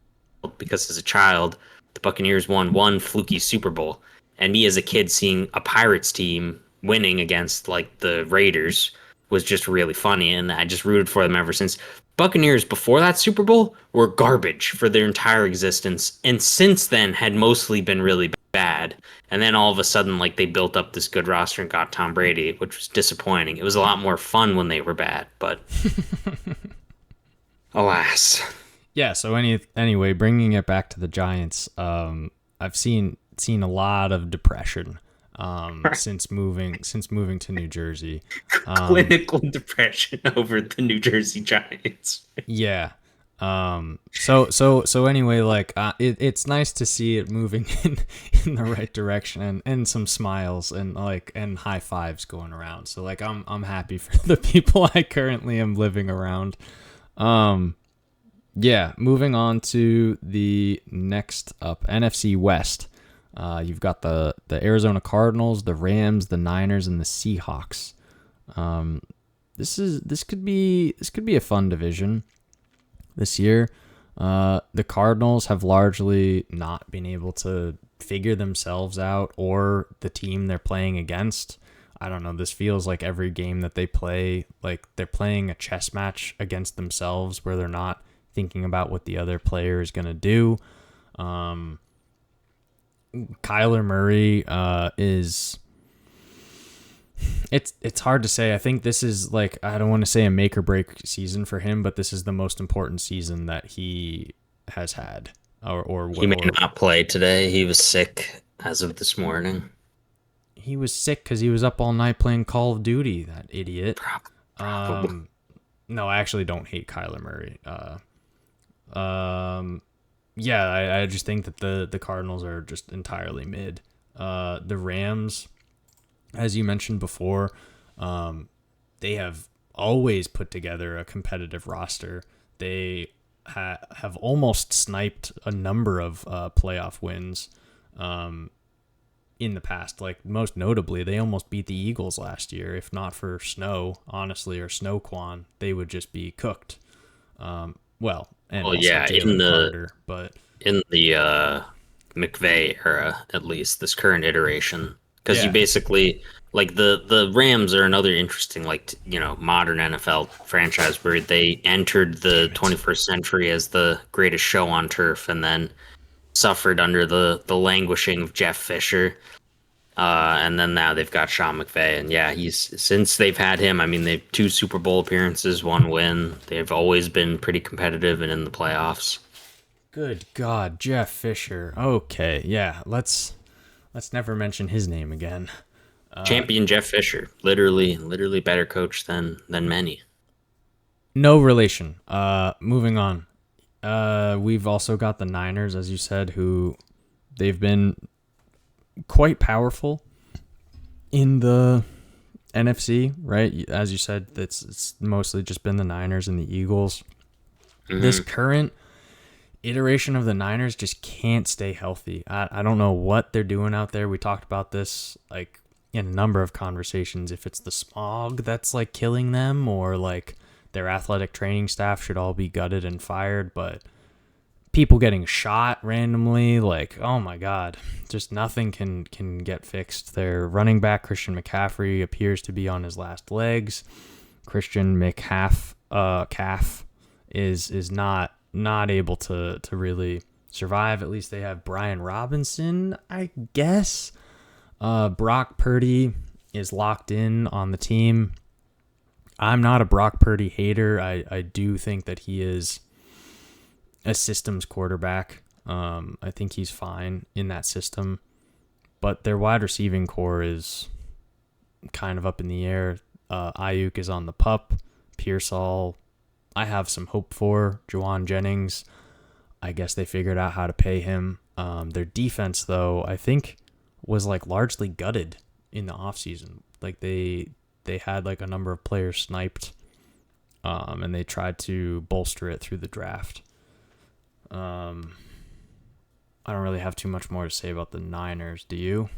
because as a child, the Buccaneers won one fluky Super Bowl, and me as a kid seeing a Pirates team winning against like the Raiders was just really funny, and I just rooted for them ever since. Buccaneers before that Super Bowl were garbage for their entire existence, and since then had mostly been really bad. bad. And then all of a sudden, like they built up this good roster and got Tom Brady, which was disappointing. It was a lot more fun when they were bad, but alas. Yeah. So anyway, bringing it back to the Giants, I've seen a lot of depression since moving to New Jersey. Clinical depression over the New Jersey Giants. Yeah. So anyway, like it's nice to see it moving in the right direction, and some smiles and high fives going around. So like I'm happy for the people I currently am living around. Yeah, moving on to the next up, NFC West. You've got the Arizona Cardinals, the Rams, the Niners, and the Seahawks. This could be a fun division this year. The Cardinals have largely not been able to figure themselves out or the team they're playing against. I don't know. This feels like every game that they play, like they're playing a chess match against themselves where they're not thinking about what the other player is going to do. Kyler Murray is... It's hard to say. I think this is like, I don't want to say a make or break season for him, but this is the most important season that he has had. He may not play today. He was sick as of this morning. He was sick because he was up all night playing Call of Duty. That idiot. Probably. No, I actually don't hate Kyler Murray. Yeah, I just think that the Cardinals are just entirely mid. The Rams, as you mentioned before, they have always put together a competitive roster. They have almost sniped a number of playoff wins in the past. Like most notably, they almost beat the Eagles last year. If not for Snow, honestly, or Snowquan, they would just be cooked. And also yeah, Jalen Carter, but in the McVay era, at least this current iteration, because you basically like the Rams are another interesting modern NFL franchise where they entered the 21st century as the greatest show on turf and then suffered under the languishing of Jeff Fisher. And then now they've got Sean McVay, and since they've had him, I mean, they've 2 Super Bowl appearances, 1 win. They've always been pretty competitive and in the playoffs. Good God, Jeff Fisher. Okay, yeah, let's never mention his name again. Champion Jeff Fisher, literally better coach than many. No relation. Moving on. We've also got the Niners, as you said, who they've been quite powerful in the NFC, right? As you said, it's mostly just been the Niners and the Eagles. Mm-hmm. This current iteration of the Niners just can't stay healthy. I don't know what they're doing out there. We talked about this like in a number of conversations. If it's the smog that's like killing them, or like their athletic training staff should all be gutted and fired, but people getting shot randomly, like, oh my God, just nothing can get fixed. Their running back, Christian McCaffrey, appears to be on his last legs. Christian McCaff is not able to really survive. At least they have Brian Robinson, I guess. Brock Purdy is locked in on the team. I'm not a Brock Purdy hater. I do think that he is a systems quarterback. I think he's fine in that system, but their wide receiving core is kind of up in the air. Ayuk is on the pup. Pearsall, I have some hope for. Juwan Jennings, I guess they figured out how to pay him. Their defense, though, I think was like largely gutted in the offseason. Like they had like a number of players sniped, and they tried to bolster it through the draft. I don't really have too much more to say about the Niners. Do you?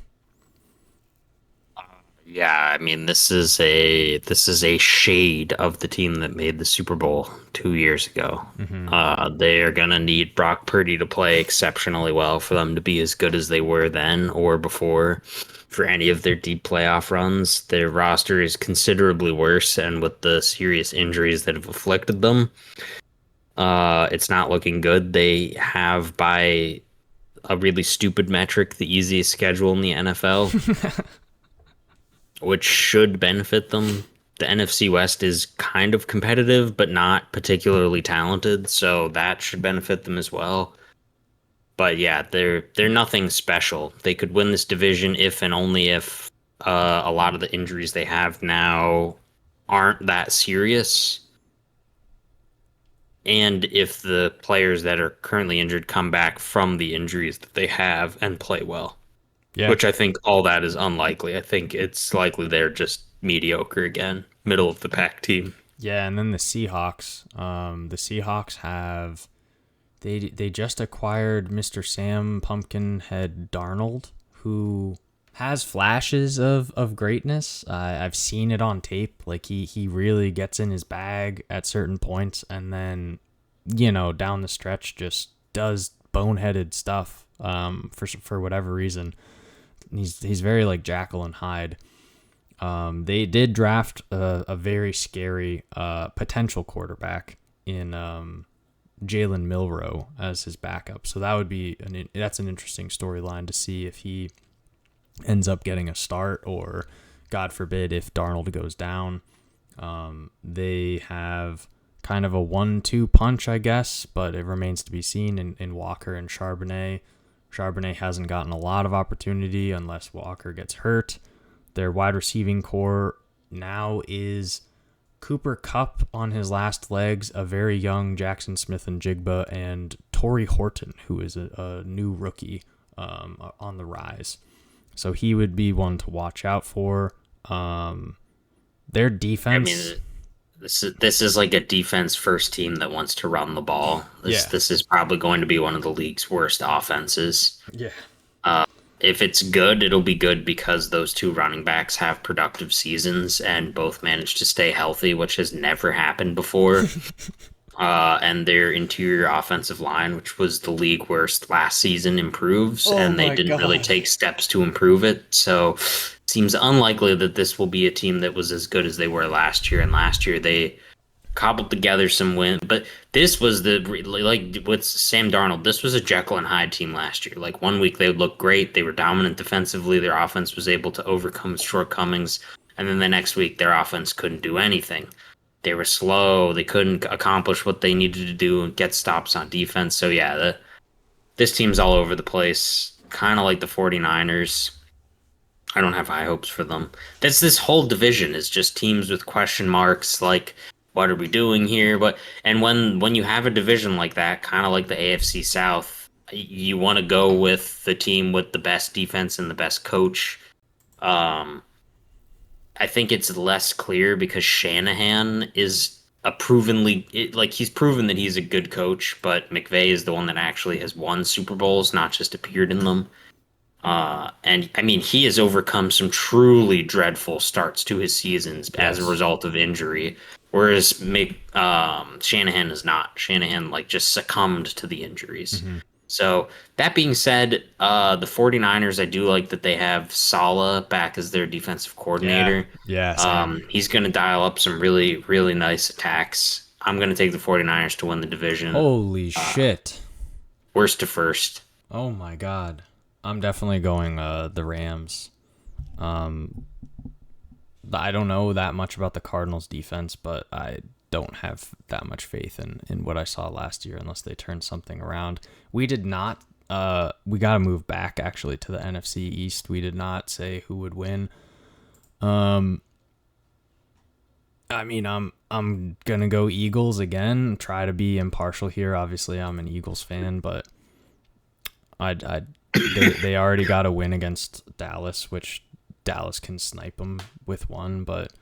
Yeah, I mean, this is a shade of the team that made the Super Bowl 2 years ago. Mm-hmm. They are gonna need Brock Purdy to play exceptionally well for them to be as good as they were then or before for any of their deep playoff runs. Their roster is considerably worse, and with the serious injuries that have afflicted them, it's not looking good. They have, by a really stupid metric, the easiest schedule in the NFL, which should benefit them. The NFC West is kind of competitive, but not particularly talented, so that should benefit them as well. But yeah, they're nothing special. They could win this division if and only if a lot of the injuries they have now aren't that serious, and if the players that are currently injured come back from the injuries that they have and play well. Yeah. Which I think all that is unlikely. I think it's likely they're just mediocre again, middle of the pack team. Yeah, and then the Seahawks. The Seahawks have they just acquired Mr. Sam Pumpkinhead Darnold, who has flashes of greatness. I've seen it on tape. Like he really gets in his bag at certain points, and then down the stretch just does boneheaded stuff. For whatever reason, he's very like Jekyll and Hyde. They did draft a very scary potential quarterback in Jalen Milroe as his backup. So that would be that's an interesting storyline to see if he ends up getting a start, or God forbid if Darnold goes down. They have kind of a 1-2 punch, I guess, but it remains to be seen in Walker and Charbonnet. Charbonnet hasn't gotten a lot of opportunity unless Walker gets hurt. Their wide receiving core now is Cooper Kupp on his last legs, a very young Jackson Smith-Njigba, and Torrey Horton, who is a new rookie on the rise. So he would be one to watch out for. Their defense. I mean, this is like a defense first team that wants to run the ball. This is probably going to be one of the league's worst offenses. Yeah. If it's good, it'll be good because those two running backs have productive seasons and both managed to stay healthy, which has never happened before. And their interior offensive line, which was the league worst last season, improves, and they didn't really take steps to improve it. So it seems unlikely that this will be a team that was as good as they were last year. And last year they cobbled together some wins, but this was like with Sam Darnold, this was a Jekyll and Hyde team last year. Like 1 week they would look great, they were dominant defensively, their offense was able to overcome shortcomings, and then the next week their offense couldn't do anything. They were slow. They couldn't accomplish what they needed to do and get stops on defense. So, yeah, this team's all over the place, kind of like the 49ers. I don't have high hopes for them. This whole division is just teams with question marks, like, what are we doing here? And when you have a division like that, kind of like the AFC South, you want to go with the team with the best defense and the best coach. I think it's less clear because Shanahan is he's proven that he's a good coach, but McVay is the one that actually has won Super Bowls, not just appeared in them. And I mean, he has overcome some truly dreadful starts to his seasons as a result of injury, whereas Shanahan is not. Shanahan just succumbed to the injuries. Mm-hmm. So that being said, the 49ers, I do like that they have Saleh back as their defensive coordinator. Yeah. He's going to dial up some really, really nice attacks. I'm going to take the 49ers to win the division. Holy shit. Worst to first. Oh my God. I'm definitely going the Rams. I don't know that much about the Cardinals defense, but I don't have that much faith in what I saw last year unless they turn something around. We did not we got to move back actually to the NFC East. We did not say who would win. I mean, I'm going to go Eagles again, try to be impartial here. Obviously, I'm an Eagles fan, but they already got a win against Dallas, which Dallas can snipe them with one, but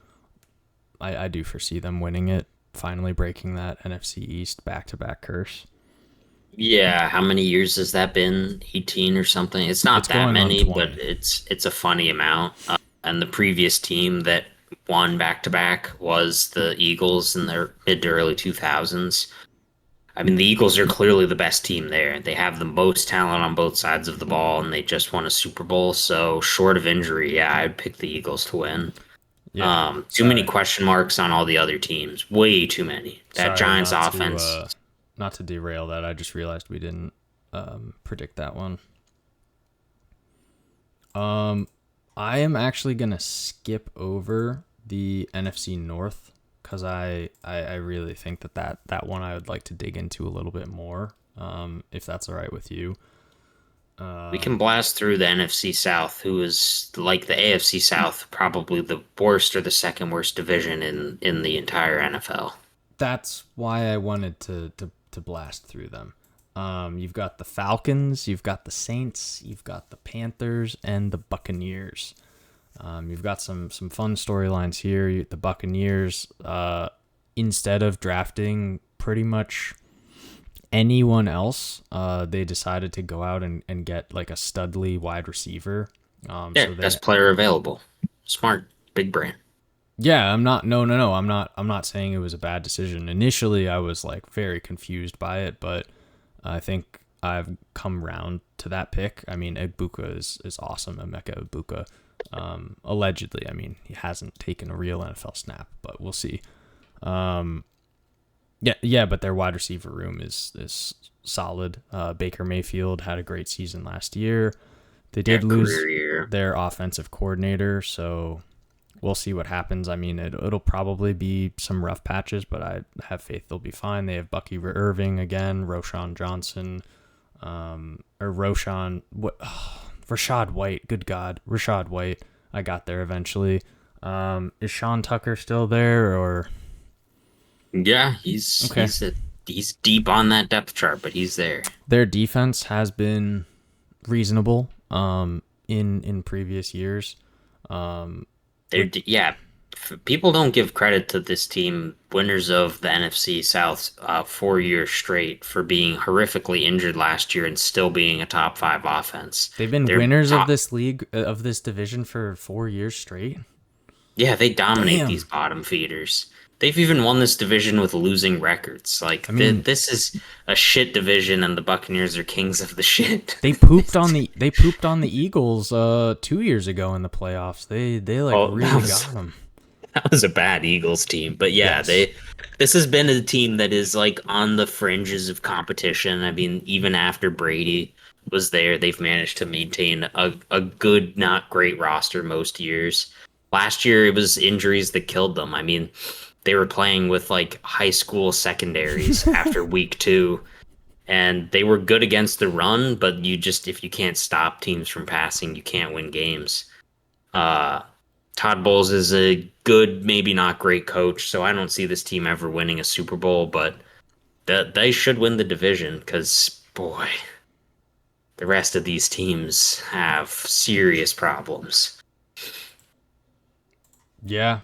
I do foresee them winning it, finally breaking that NFC East back-to-back curse. Yeah, how many years has that been? 18 or something? It's not that many, but it's a funny amount. And the previous team that won back-to-back was the Eagles in their mid to early 2000s. I mean, the Eagles are clearly the best team there. They have the most talent on both sides of the ball, and they just won a Super Bowl. So, short of injury, yeah, I'd pick the Eagles to win. Yeah, too many question marks on all the other teams. Way too many. That Giants offense. Not to derail that, I just realized we didn't predict that one. I am actually gonna skip over the NFC North because I really think that one I would like to dig into a little bit more. If that's all right with you. We can blast through the NFC South, who is like the AFC South, probably the worst or the second worst division in the entire NFL. That's why I wanted to blast through them. You've got the Falcons, you've got the Saints, you've got the Panthers, and the Buccaneers. You've got some fun storylines here. The Buccaneers, instead of drafting pretty much anyone else, they decided to go out and get like a Studley wide receiver. Yeah, So they, best player available. Smart, big brain. yeah, I'm not. No, no, no. I'm not saying it was a bad decision. Initially, I was like very confused by it, but I think I've come round to that pick. I mean, Egbuka is awesome. Emeka Egbuka. Allegedly, I mean, he hasn't taken a real NFL snap, but we'll see. Yeah, but their wide receiver room is solid. Baker Mayfield had a great season last year. They did lose their offensive coordinator, so we'll see what happens. I mean, it'll probably be some rough patches, but I have faith they'll be fine. They have Bucky Irving again, Roshan Johnson, Rashad White. Good God, Rashad White. I got there eventually. Is Sean Tucker still there, or? Yeah, he's Okay. he's deep on that depth chart, but he's there. Their defense has been reasonable in previous years. Yeah, people don't give credit to this team, winners of the NFC South 4 years straight, for being horrifically injured last year and still being a top five offense. They've been They're winners of top. this league, of this division for 4 years straight. Yeah, they dominate Damn. these bottom feeders. They've even won this division with losing records. Like, I mean, this is a shit division, and the Buccaneers are kings of the shit. they pooped on the Eagles 2 years ago in the playoffs. They like Oh, really got them. that was a bad Eagles team. But yeah, Yes. this has been a team that is like on the fringes of competition. I mean, even after Brady was there, they've managed to maintain a good, not great roster most years. Last year, it was injuries that killed them. I mean, they were playing with like high school secondaries after week two, and they were good against the run, but if you can't stop teams from passing, you can't win games. Todd Bowles is a good, maybe not great coach, so I don't see this team ever winning a Super Bowl, but they should win the division because, boy, the rest of these teams have serious problems. Yeah.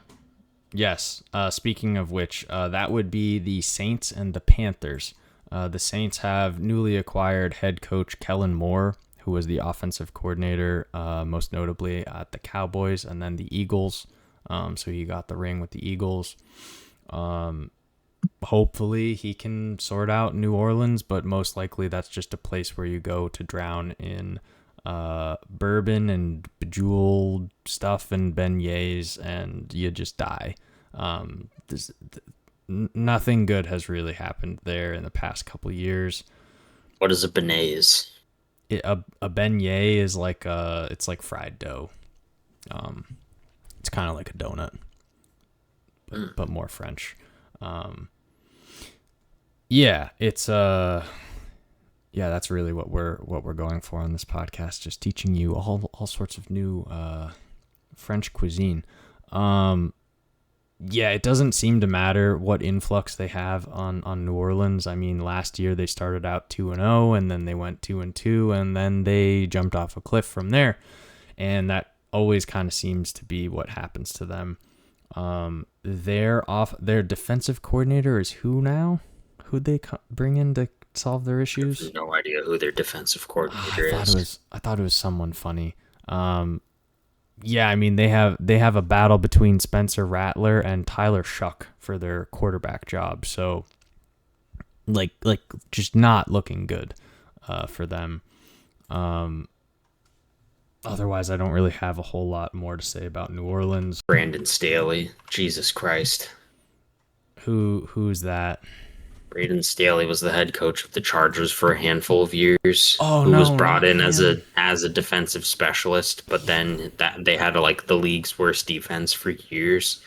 Yes. Speaking of which, that would be the Saints and the Panthers. The Saints have newly acquired head coach Kellen Moore, who was the offensive coordinator, most notably at the Cowboys and then the Eagles. So he got the ring with the Eagles. Hopefully he can sort out New Orleans, but most likely that's just a place where you go to drown in bourbon and bejeweled stuff and beignets, and you just die. Nothing good has really happened there in the past couple years. What is a beignet? A beignet is like it's like fried dough. It's kind of like a donut, but more French. Yeah, it's yeah, that's really what we're going for on this podcast, just teaching you all sorts of new French cuisine. Yeah, it doesn't seem to matter what influx they have on New Orleans. I mean, last year they started out 2-0, and then they went 2-2, and then they jumped off a cliff from there. And that always kind of seems to be what happens to them. Their defensive coordinator is who now? Who'd they bring in to solve their issues? I have no idea who their defensive coordinator is. I thought it was someone funny. Yeah, I mean they have a battle between Spencer Rattler and Tyler Shuck for their quarterback job. So like just not looking good for them. Otherwise, I don't really have a whole lot more to say about New Orleans. Brandon Staley. Jesus Christ. Who's that? Braden Staley was the head coach of the Chargers for a handful of years, Oh who was no, brought not in as him. a defensive specialist, but then that they had like the league's worst defense for years.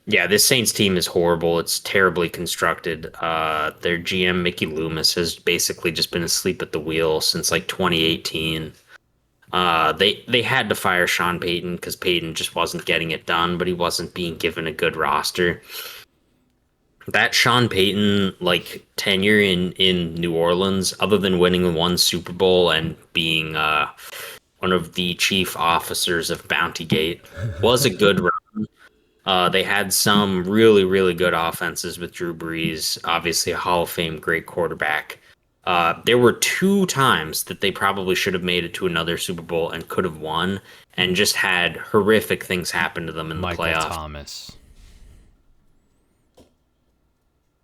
Yeah, this Saints team is horrible. It's terribly constructed. Their GM Mickey Loomis has basically just been asleep at the wheel since like 2018. They had to fire Sean Payton because Payton just wasn't getting it done, but he wasn't being given a good roster. That Sean Payton like tenure in New Orleans, other than winning one Super Bowl and being one of the chief officers of Bounty Gate, was a good run. They had some really, really good offenses with Drew Brees, obviously a Hall of Fame great quarterback. There were two times that they probably should have made it to another Super Bowl and could have won, and just had horrific things happen to them in the Michael playoffs. Thomas.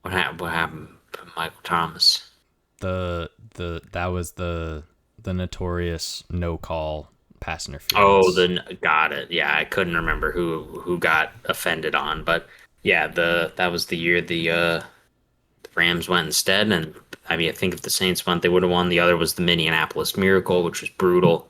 What happened to Michael Thomas? That was the notorious no call pass Oh, interference. then got it. Yeah, I couldn't remember who got offended on, but yeah, the that was the year the Rams went instead, and I mean, I think if the Saints went, they would have won. The other was the Minneapolis Miracle, which was brutal.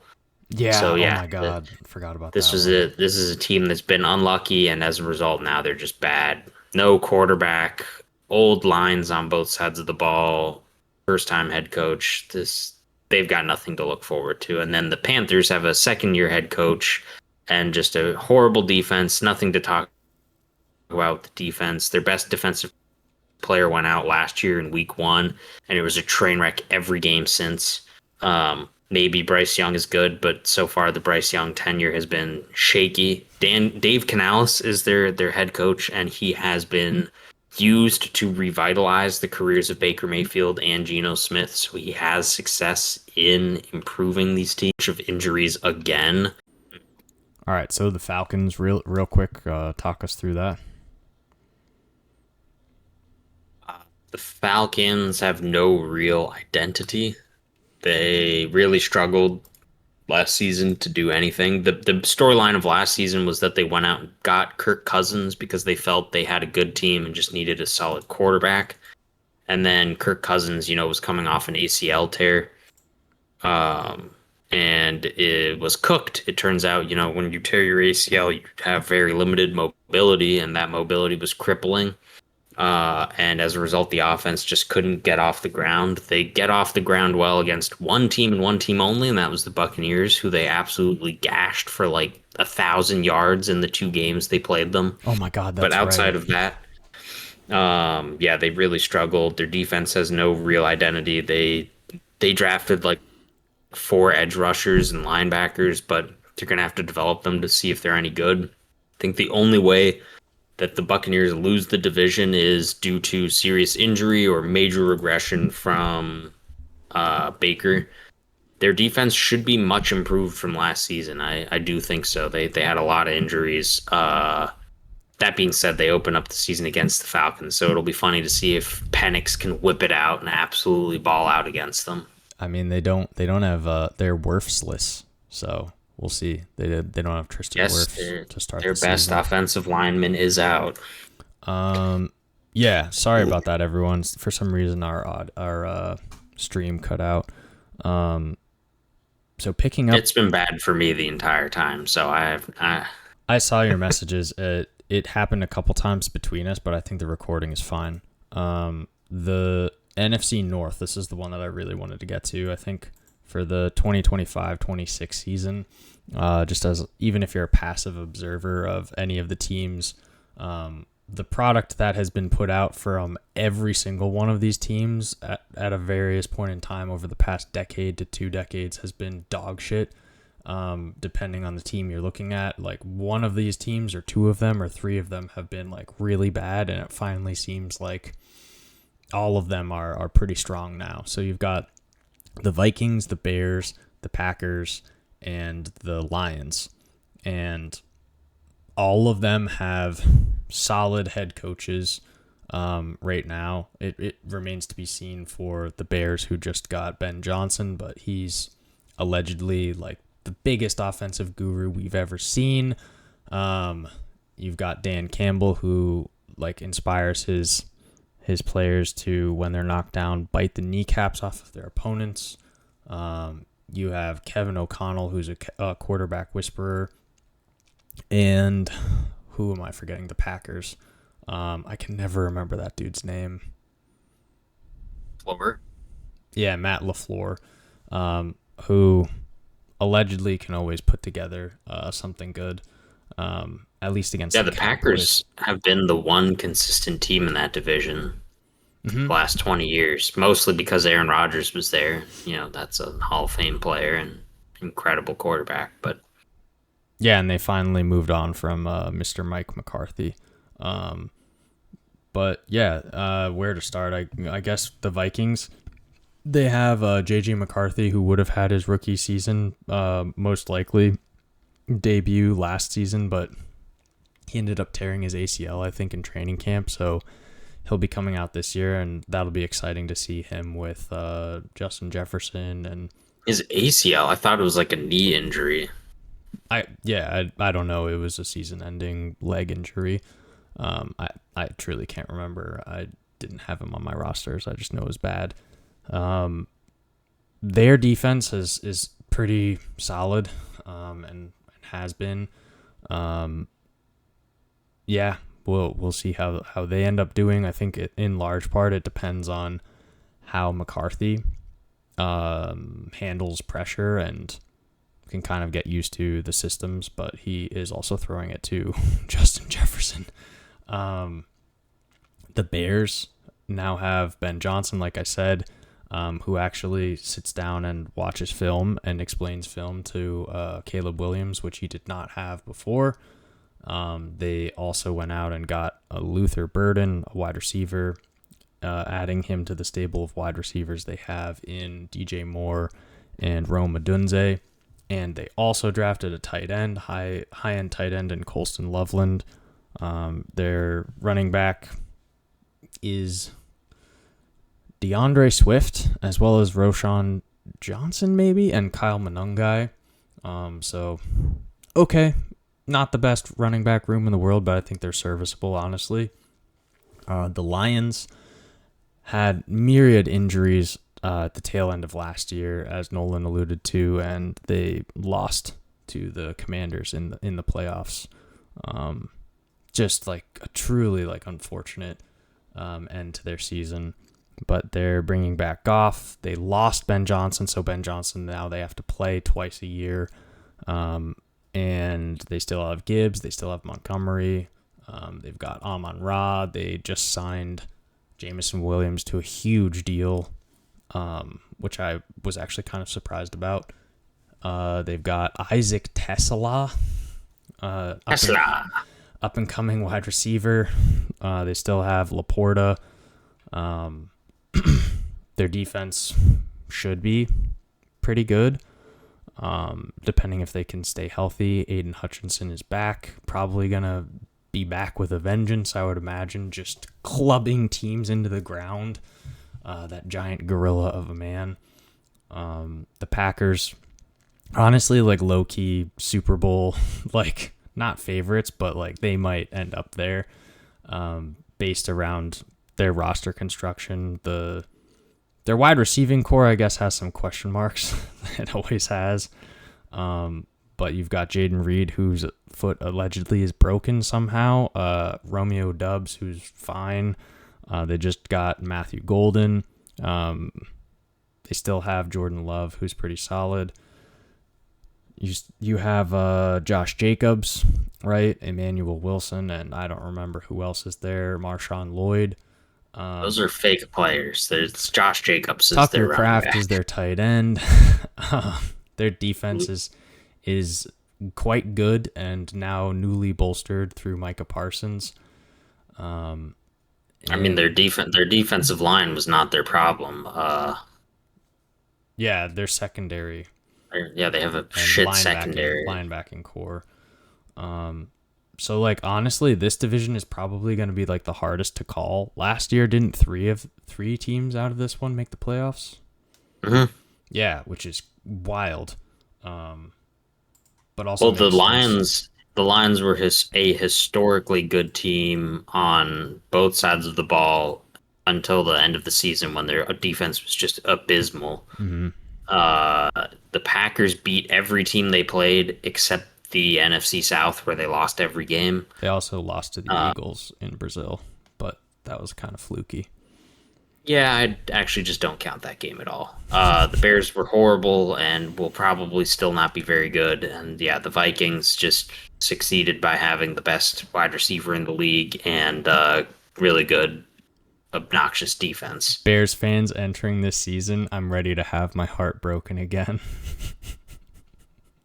Yeah. So Oh yeah, my God, forgot about this that was one. a this is a team that's been unlucky, and as a result, now they're just bad. No quarterback, old lines on both sides of the ball, first time head coach. This they've got nothing to look forward to. And then the Panthers have a second year head coach and just a horrible defense. Nothing to talk about with the defense. Their best defensive player went out last year in week one, and it was a train wreck every game since. Maybe Bryce Young is good, but so far the Bryce Young tenure has been shaky. Dave Canales is their head coach, and he has been used to revitalize the careers of Baker Mayfield and Geno Smith. So he has success in improving these teams of injuries again. All right, so the Falcons, real quick, talk us through that. The Falcons have no real identity. They really struggled last season to do anything. The storyline of last season was that they went out and got Kirk Cousins because they felt they had a good team and just needed a solid quarterback. And then Kirk Cousins, was coming off an ACL tear. And it was cooked. It turns out, when you tear your ACL, you have very limited mobility, and that mobility was crippling. And as a result, the offense just couldn't get off the ground. They get off the ground well against one team and one team only, and that was the Buccaneers, who they absolutely gashed for like 1,000 yards in the two games they played them. Oh my God, But that's outside right. of that, yeah, they really struggled. Their defense has no real identity. They drafted like four edge rushers and linebackers, but they're gonna have to develop them to see if they're any good. I think the only way that the Buccaneers lose the division is due to serious injury or major regression from Baker. Their defense should be much improved from last season. I do think so. They had a lot of injuries. That being said, they open up the season against the Falcons, so it'll be funny to see if Penix can whip it out and absolutely ball out against them. I mean, they don't have they're Wirfsless, so we'll see. They don't have Tristan Yes, Wirfs to start their the best season. offensive lineman is out. Yeah, sorry about that, everyone. For some reason, our stream cut out. So picking up, It's been bad for me the entire time, so I saw your messages. It happened a couple times between us, but I think the recording is fine. The NFC North, this is the one that I really wanted to get to. I think for the 2025-26 season, just as even if you're a passive observer of any of the teams, the product that has been put out from every single one of these teams at a various point in time over the past decade to 2 decades has been dog shit. Depending on the team you're looking at, like one of these teams or two of them or three of them have been like really bad, and it finally seems like all of them are pretty strong now. So you've got the Vikings, the Bears, the Packers, and the Lions, and all of them have solid head coaches. Right now, it remains to be seen for the Bears, who just got Ben Johnson, but he's allegedly like the biggest offensive guru we've ever seen. You've got Dan Campbell, who like inspires his players to, when they're knocked down, bite the kneecaps off of their opponents. You have Kevin O'Connell, who's a quarterback whisperer. And who am I forgetting? The Packers. I can never remember that dude's name. Flover. Yeah, Matt LaFleur, who allegedly can always put together something good, at least against The Packers have been the one consistent team in that division the last 20 years, mostly because Aaron Rodgers was there. That's a Hall of Fame player and incredible quarterback. But yeah, and they finally moved on from Mr. Mike McCarthy. But yeah, where to start? I guess the Vikings. They have J.J. McCarthy, who would have had his rookie season, most likely debut last season, but he ended up tearing his ACL, I think, in training camp. So he'll be coming out this year, and that'll be exciting to see him with Justin Jefferson and his ACL. I thought it was like a knee injury. I don't know. It was a season-ending leg injury. I truly can't remember. I didn't have him on my rosters. I just know it was bad. Their defense is pretty solid, and has been. Yeah, we'll see how they end up doing. I think in large part it depends on how McCarthy handles pressure and can kind of get used to the systems, but he is also throwing it to Justin Jefferson. The Bears now have Ben Johnson, like I said, who actually sits down and watches film and explains film to Caleb Williams, which he did not have before. They also went out and got a Luther Burden, a wide receiver, adding him to the stable of wide receivers they have in DJ Moore and Rome Odunze. And they also drafted a tight end, high-end tight end in Colston Loveland. Their running back is DeAndre Swift, as well as Roshan Johnson, maybe, and Kyle Monungai. So, okay, not the best running back room in the world, but I think they're serviceable, honestly. The Lions had myriad injuries at the tail end of last year, as Nolan alluded to, and they lost to the Commanders in the playoffs. Just like a truly unfortunate end to their season. But they're bringing back Goff. They lost Ben Johnson, so Ben Johnson now they have to play twice a year. And they still have Gibbs. They still have Montgomery. They've got Amon-Ra. They just signed Jameson Williams to a huge deal, which I was actually kind of surprised about. They've got Isaac Tesla, up and coming wide receiver. They still have Laporta. Their defense should be pretty good, depending if they can stay healthy. Aiden Hutchinson is back, probably gonna be back with a vengeance, I would imagine, just clubbing teams into the ground. That giant gorilla of a man. The Packers, honestly, low-key Super Bowl, not favorites, but they might end up there, based around their roster construction. Their wide receiving core, I guess, has some question marks. It always has. But you've got Jaden Reed, whose foot allegedly is broken somehow. Romeo Doubs, who's fine. They just got Matthew Golden. They still have Jordan Love, who's pretty solid. You have Josh Jacobs, right? Emmanuel Wilson, and I don't remember who else is there. Marshawn Lloyd. Those are fake players. There's Josh Jacobs. Tucker Kraft is their tight end. Their defense is quite good and now newly bolstered through Micah Parsons. Their defensive line was not their problem. Yeah, their secondary. Yeah, they have a shit secondary linebacking core. So honestly, this division is probably going to be the hardest to call. Last year, didn't three teams out of this one make the playoffs? Mm-hmm. Yeah, which is wild. But also, the Lions were a historically good team on both sides of the ball until the end of the season when their defense was just abysmal. Hmm. Uh, the Packers beat every team they played except the NFC South, where they lost every game. They also lost to the Uh, Eagles in Brazil, but that was kind of fluky. yeah, I actually just don't count that game at all. The Bears were horrible and will probably still not be very good. And yeah, the Vikings just succeeded by having the best wide receiver in the league and really good, obnoxious defense. Bears fans entering this season, I'm ready to have my heart broken again.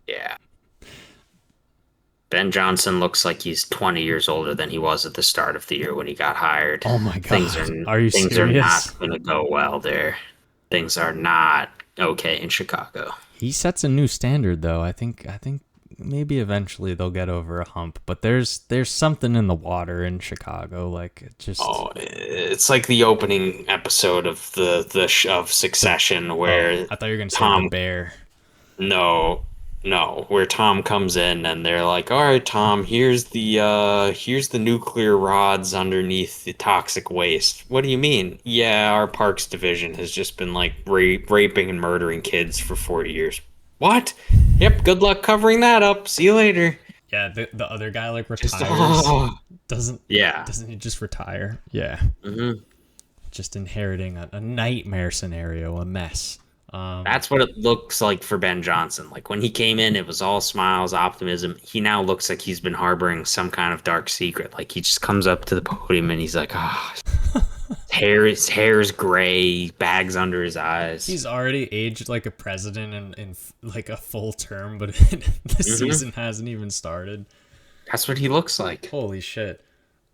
Yeah. Ben Johnson looks like he's 20 years older than he was at the start of the year when he got hired. Oh my Things god. are Are you things are serious? not going to go well there. Things are not okay in Chicago. He sets a new standard though. I think maybe eventually they'll get over a hump, but there's something in the water in Chicago like it just Oh, it's like the opening episode of of Succession oh, where I thought you were going to say the Tom bear. no no where Tom comes in and they're like, "All right, Tom, here's the nuclear rods underneath the toxic waste." What do you mean? Yeah, our parks division has just been like raping and murdering kids for 40 years. What? Yep, good luck covering that up. See you later. Yeah, the other guy like Just retires. Doesn't yeah. doesn't he just retire? Yeah. Hmm. Just inheriting a nightmare scenario, a mess. That's what it looks like for Ben Johnson. Like when he came in, it was all smiles, optimism. He now looks like he's been harboring some kind of dark secret. Like he just comes up to the podium and he's like, ah, his hair's gray, bags under his eyes. He's already aged like a president in like a full term, but the Hmm. season hasn't even started. That's what he looks like. Holy shit.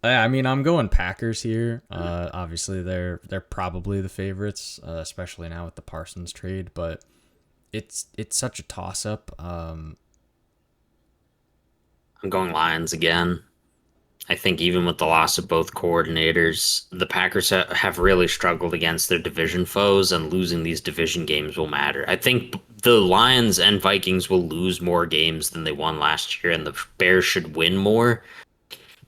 I mean, I'm going Packers here. Obviously, they're probably the favorites, especially now with the Parsons trade. But it's such a toss up. I'm going Lions again. I think even with the loss of both coordinators, the Packers have really struggled against their division foes, and losing these division games will matter. I think the Lions and Vikings will lose more games than they won last year, and the Bears should win more.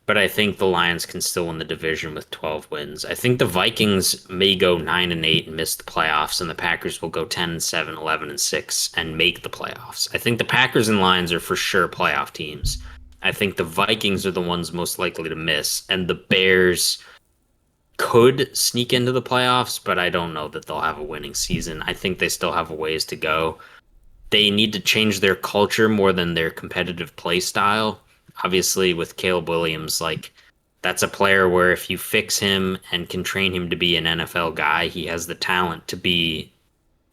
But I think the Lions can still win the division with 12 wins. I think the Vikings may go 9-8 and miss the playoffs, and the Packers will go 10-7, 11-6 and make the playoffs. I think the Packers and Lions are for sure playoff teams. I think the Vikings are the ones most likely to miss, and the Bears could sneak into the playoffs, but I don't know that they'll have a winning season. I think they still have a ways to go. They need to change their culture more than their competitive play style. Obviously, with Caleb Williams, like that's a player where if you fix him and can train him to be an NFL guy, he has the talent to be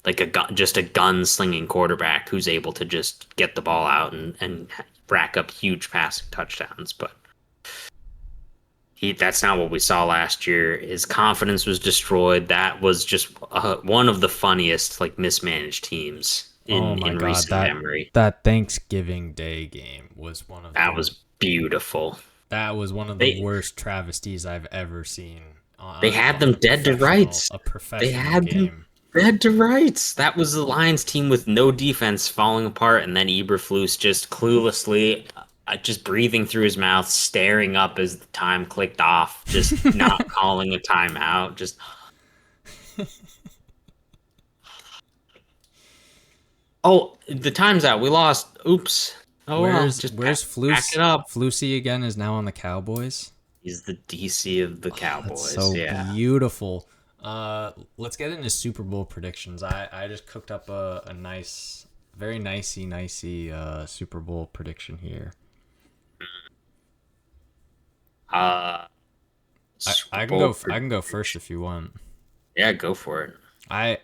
like just a gunslinging quarterback who's able to just get the ball out and rack up huge passing touchdowns. But that's not what we saw last year. His confidence was destroyed. That was just one of the funniest like mismanaged teams Oh my in god, recent that memory. that Thanksgiving Day game was one of That the was beautiful. that was one of the They worst travesties I've ever seen they had them dead to rights. a They professional had them game. dead to rights. That was the Lions team with no defense falling apart, and then Eberflus just cluelessly, just breathing through his mouth, staring up as the time clicked off, just not calling a timeout. Just oh, the time's out. We lost. Oops. Oh well. Just Where's pack it up. Flusy again is now on the Cowboys. He's the DC of the That's Cowboys. so Yeah. beautiful. Let's get into Super Bowl predictions. I just cooked up a nice, very nicey Super Bowl prediction here. Super I can Bowl I can go first if you want. Yeah, go for it. I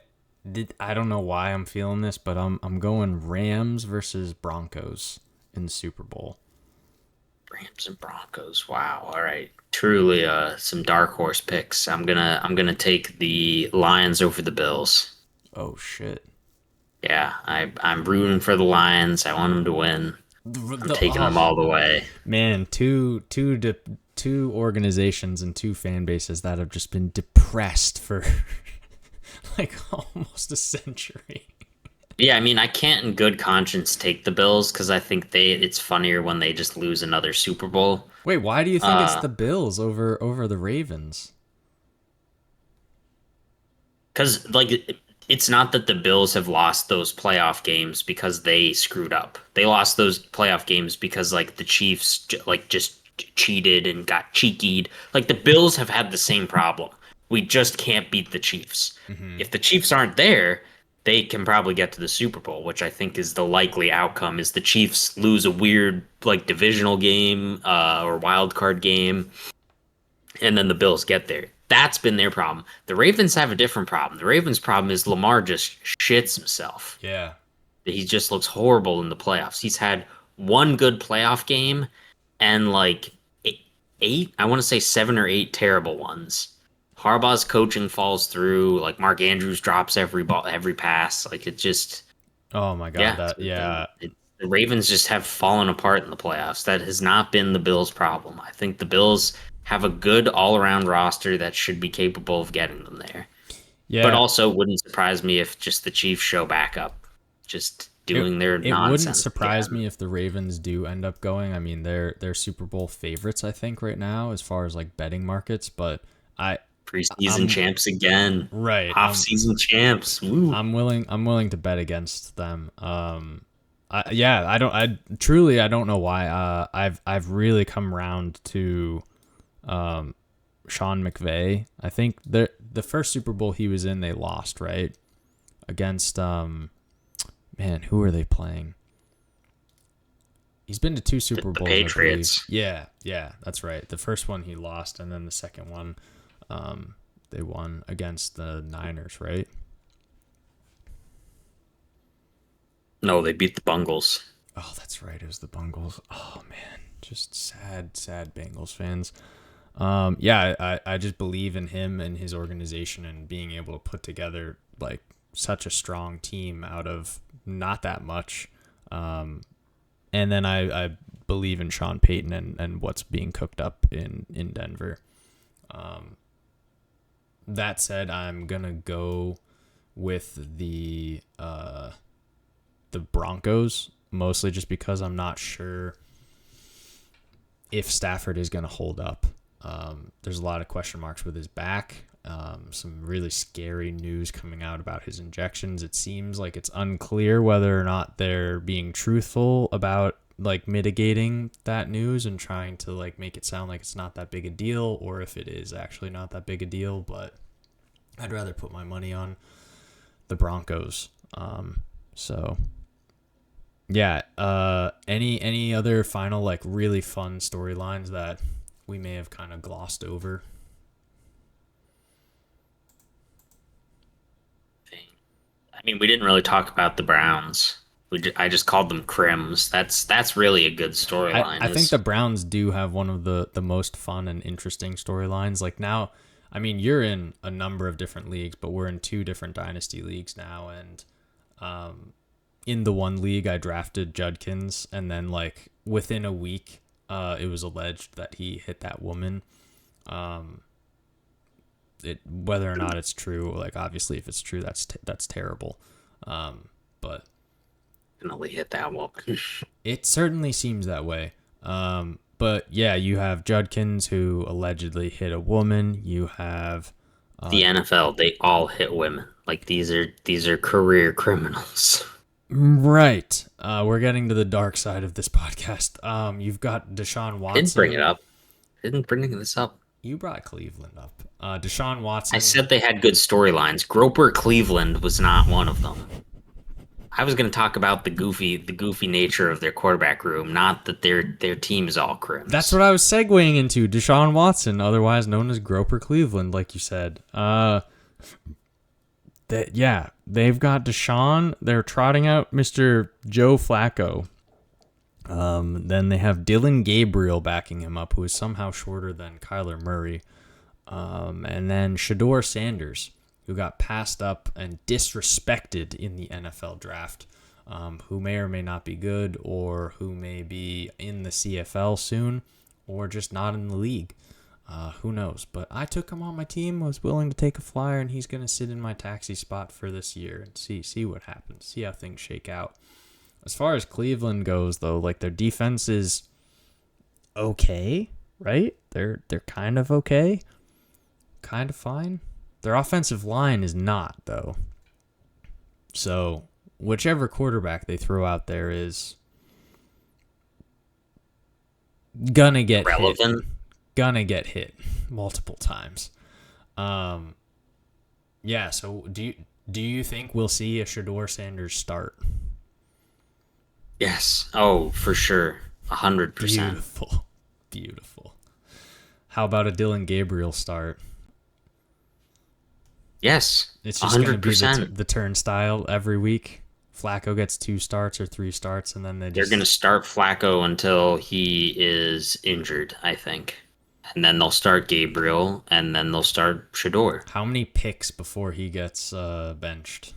don't know why I'm feeling this, but I'm going Rams versus Broncos in the Super Bowl. Rams and Broncos. Wow. All right. Truly some dark horse picks. I'm gonna take the Lions over the Bills. Oh shit. Yeah, I'm rooting for the Lions. I want them to win. I'm taking them all the way. Man, two organizations and two fan bases that have just been depressed for like almost a century. Yeah, I mean, I can't in good conscience take the Bills because I think it's funnier when they just lose another Super Bowl. Wait, why do you think it's the Bills over the Ravens? Because it's not that the Bills have lost those playoff games because they screwed up. They lost those playoff games because like the Chiefs just cheated and got cheekied. Like the Bills have had the same problem. We just can't beat the Chiefs. Hmm. If the Chiefs aren't there, they can probably get to the Super Bowl, which I think is the likely outcome. Is the Chiefs lose a weird like divisional game or wild card game, and then the Bills get there. That's been their problem. The Ravens have a different problem. The Ravens' problem is Lamar just shits himself. Yeah. He just looks horrible in the playoffs. He's had one good playoff game and like eight, I want to say 7 or 8 terrible ones. Harbaugh's coaching falls through. Like Mark Andrews drops every ball, every pass. Like it just, Oh my God. yeah. That yeah. The Ravens just have fallen apart in the playoffs. That has not been the Bills' problem. I think the Bills have a good all-around roster that should be capable of getting them there. But Yeah. also wouldn't surprise me if just the Chiefs show back up, just It doing their it wouldn't nonsense surprise again. me if the Ravens do end up going. I mean, they're Super Bowl favorites, I think, right now as far as like betting markets. But I Preseason I'm champs again, right. off-season champs. Woo. I'm willing to bet against them. Yeah, I truly I don't know why. I've really come around to um Sean McVay. I think the first Super Bowl he was in, they lost, right? Against man, who are they playing? He's been to two Super The Bowls, I believe. Patriots. Yeah, yeah, that's right. The first one he lost, and then the second one, um, they won against the Niners, right? No, they beat the Bungles. Oh, that's right. It was the Bengals. Oh man, just sad, sad Bengals fans. Yeah, I just believe in him and his organization and being able to put together like such a strong team out of not that much. And then I believe in Sean Payton and what's being cooked up in Denver. That said, I'm gonna go with the Broncos mostly just because I'm not sure if Stafford is going to hold up. There's a lot of question marks with his back. Some really scary news coming out about his injections. It seems like it's unclear whether or not they're being truthful about like mitigating that news and trying to like make it sound like it's not that big a deal, or if it is actually not that big a deal. But I'd rather put my money on the Broncos. So yeah. Any other final like really fun storylines that we may have kind of glossed over? I mean, we didn't really talk about the Browns. I just called them Crims. That's really a good storyline. I think the Browns do have one of the most fun and interesting storylines. Like now, I mean, you're in a number of different leagues, but we're in two different dynasty leagues now. And in the one league, I drafted Judkins, and then like within a week, it was alleged that he hit that woman. Um, whether or not it's true, like obviously if it's true, that's terrible. But definitely hit that one. it certainly seems that way. But yeah, you have Judkins who allegedly hit a woman. You have The NFL, they all hit women. Like these are career criminals. right. We're getting to the dark side of this podcast. You've got Deshaun I didn't bring it Watson. up. Didn't bring this up. You brought Cleveland up. Deshaun I Watson. said they had good storylines. Groper Cleveland was not one of them. I was going to talk about the goofy nature of their quarterback room, not that their team is all That's crims. what I was segueing into. Deshaun Watson, otherwise known as Groper Cleveland, like you said. Yeah, they've got Deshaun. They're trotting out Mr. Joe Flacco. Then they have Dylan Gabriel backing him up, who is somehow shorter than Kyler Murray. And then Shador Sanders, who got passed up and disrespected in the NFL draft, who may or may not be good, or who may be in the CFL soon, or just not in the league. Who knows? But I took him on my team, was willing to take a flyer, and he's going to sit in my taxi spot for this year and see what happens, see how things shake out. As far as Cleveland goes, though, like their defense is okay, right? They're kind of okay, kind of fine. Their offensive line is not, though. So whichever quarterback they throw out there is gonna get Relevant. hit. Gonna get hit multiple times. Yeah, so do you think we'll see a Shedeur Sanders start? Yes. Oh, for sure. 100%. Beautiful. Beautiful. How about a Dylan Gabriel start? Yes. It's just going to be 100%. the turnstile every week. Flacco gets 2 starts or 3 starts, and then they They're just... going to start Flacco until he is injured, I think. And then they'll start Gabriel, and then they'll start Shedeur. How many picks before he gets benched?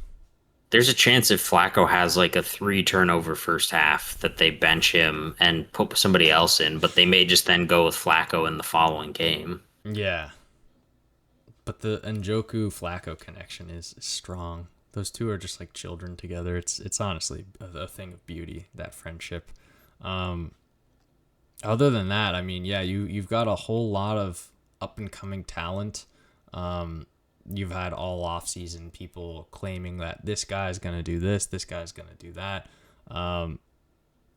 There's a chance if Flacco has like a 3 turnover first half that they bench him and put somebody else in, but they may just then go with Flacco in the following game. Yeah. But the Njoku Flacco connection is strong. Those two are just like children together. It's honestly a thing of beauty, that friendship. Other than that, I mean, yeah, you've got a whole lot of up and coming talent. You've had all off season people claiming that this guy's gonna do this guy's gonna do that. I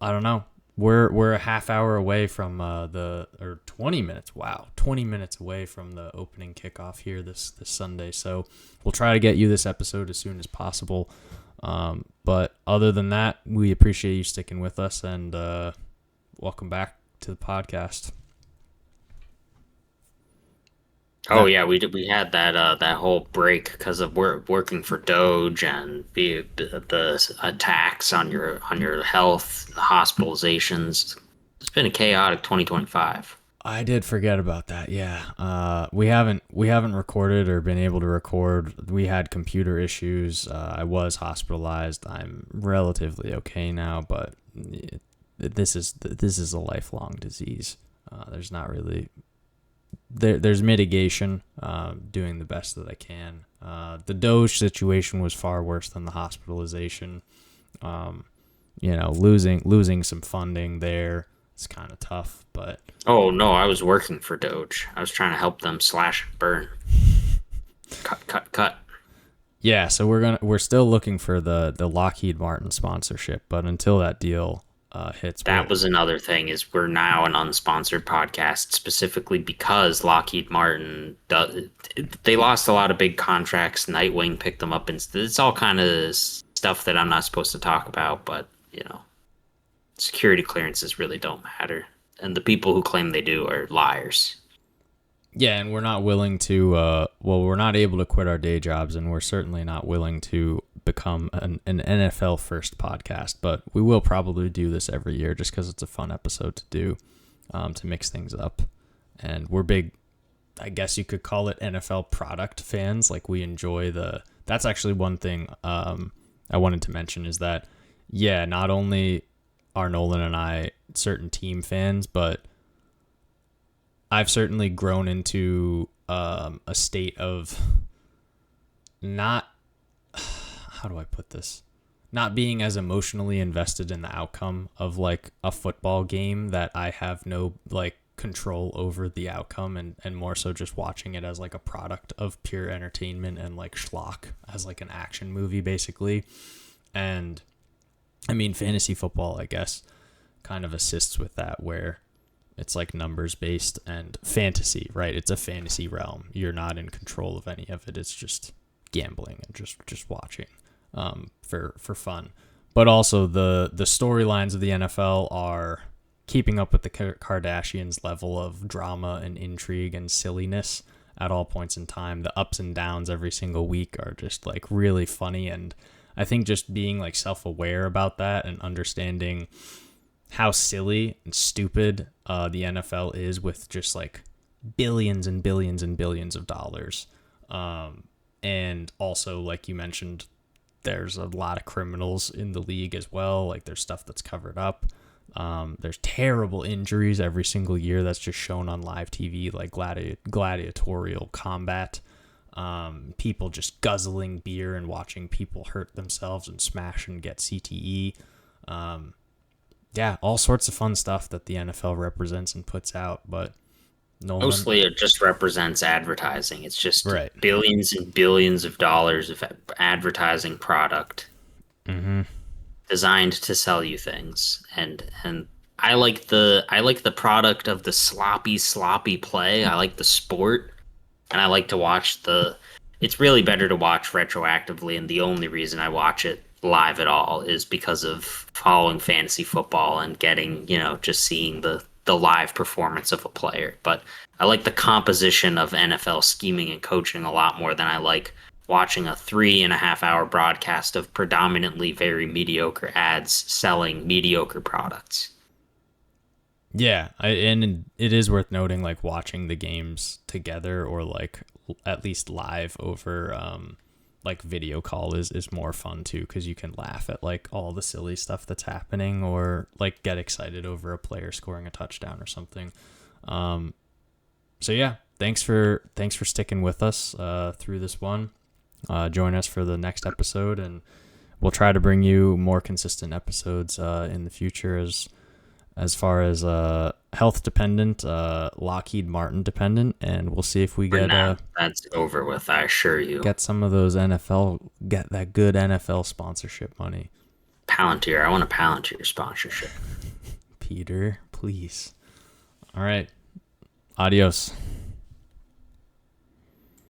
don't know. We're a half hour away from 20 minutes. Wow, 20 minutes away from the opening kickoff here this Sunday. So we'll try to get you this episode as soon as possible. But other than that, we appreciate you sticking with us, and welcome back to the podcast. Oh yeah, we had that whole break because of working for Doge and the attacks on your health, the hospitalizations. It's been a chaotic 2025. I did forget about that. Yeah. We haven't recorded or been able to record. We had computer issues. I was hospitalized. I'm relatively okay now, but this is a lifelong disease. There's not really there's mitigation. Doing the best that I can. The Doge situation was far worse than the hospitalization. Losing some funding there. It's kind of tough, but... Oh, no, I was working for Doge. I was trying to help them slash and burn. Cut. Yeah, so we're still looking for the Lockheed Martin sponsorship, but until that deal hits... That was another thing, is we're now an unsponsored podcast, specifically because Lockheed Martin, they lost a lot of big contracts. Nightwing picked them up, and it's all kind of stuff that I'm not supposed to talk about, but, security clearances really don't matter. And the people who claim they do are liars. Yeah, and we're not willing to, we're not able to quit our day jobs, and we're certainly not willing to become an NFL first podcast, but we will probably do this every year just because it's a fun episode to do, to mix things up. And we're big, I guess you could call it NFL product fans. Like, we enjoy that's actually one thing I wanted to mention is that, yeah, not only are Nolan and I certain team fans, but I've certainly grown into a state of not, how do I put this? Not being as emotionally invested in the outcome of like a football game that I have no like control over the outcome, and more so just watching it as like a product of pure entertainment and like schlock, as like an action movie basically. And I mean, fantasy football, I guess, kind of assists with that, where it's like numbers based and fantasy, right? It's a fantasy realm. You're not in control of any of it. It's just gambling and just watching for fun. But also the storylines of the NFL are keeping up with the Kardashians' level of drama and intrigue and silliness at all points in time. The ups and downs every single week are just like really funny, and I think just being like self-aware about that and understanding how silly and stupid the NFL is with just like billions and billions and billions of dollars. And also, like you mentioned, there's a lot of criminals in the league as well. Like, there's stuff that's covered up. There's terrible injuries every single year that's just shown on live TV, like gladiatorial combat. People just guzzling beer and watching people hurt themselves and smash and get CTE. Yeah, all sorts of fun stuff that the NFL represents and puts out. But Nolan. Mostly it just represents advertising. It's just Right. billions and billions of dollars of advertising product Mm-hmm. designed to sell you things. And I like the product of the sloppy play. I like the sport, and I like to watch the it's really better to watch retroactively, and the only reason I watch it live at all is because of following fantasy football and getting, just seeing the live performance of a player. But I like the composition of NFL scheming and coaching a lot more than I like watching a 3.5 hour broadcast of predominantly very mediocre ads selling mediocre products. Yeah, and it is worth noting, like watching the games together or like at least live over like video call is more fun too, because you can laugh at like all the silly stuff that's happening or like get excited over a player scoring a touchdown or something. So yeah, thanks for sticking with us through this one. Join us for the next episode, and we'll try to bring you more consistent episodes in the future as far as health dependent, Lockheed Martin dependent, and we'll see if we For get now, that's over with, I assure you. get some of those get that good NFL sponsorship money. Palantir, I want a Palantir sponsorship. Peter, please. All right. Adios.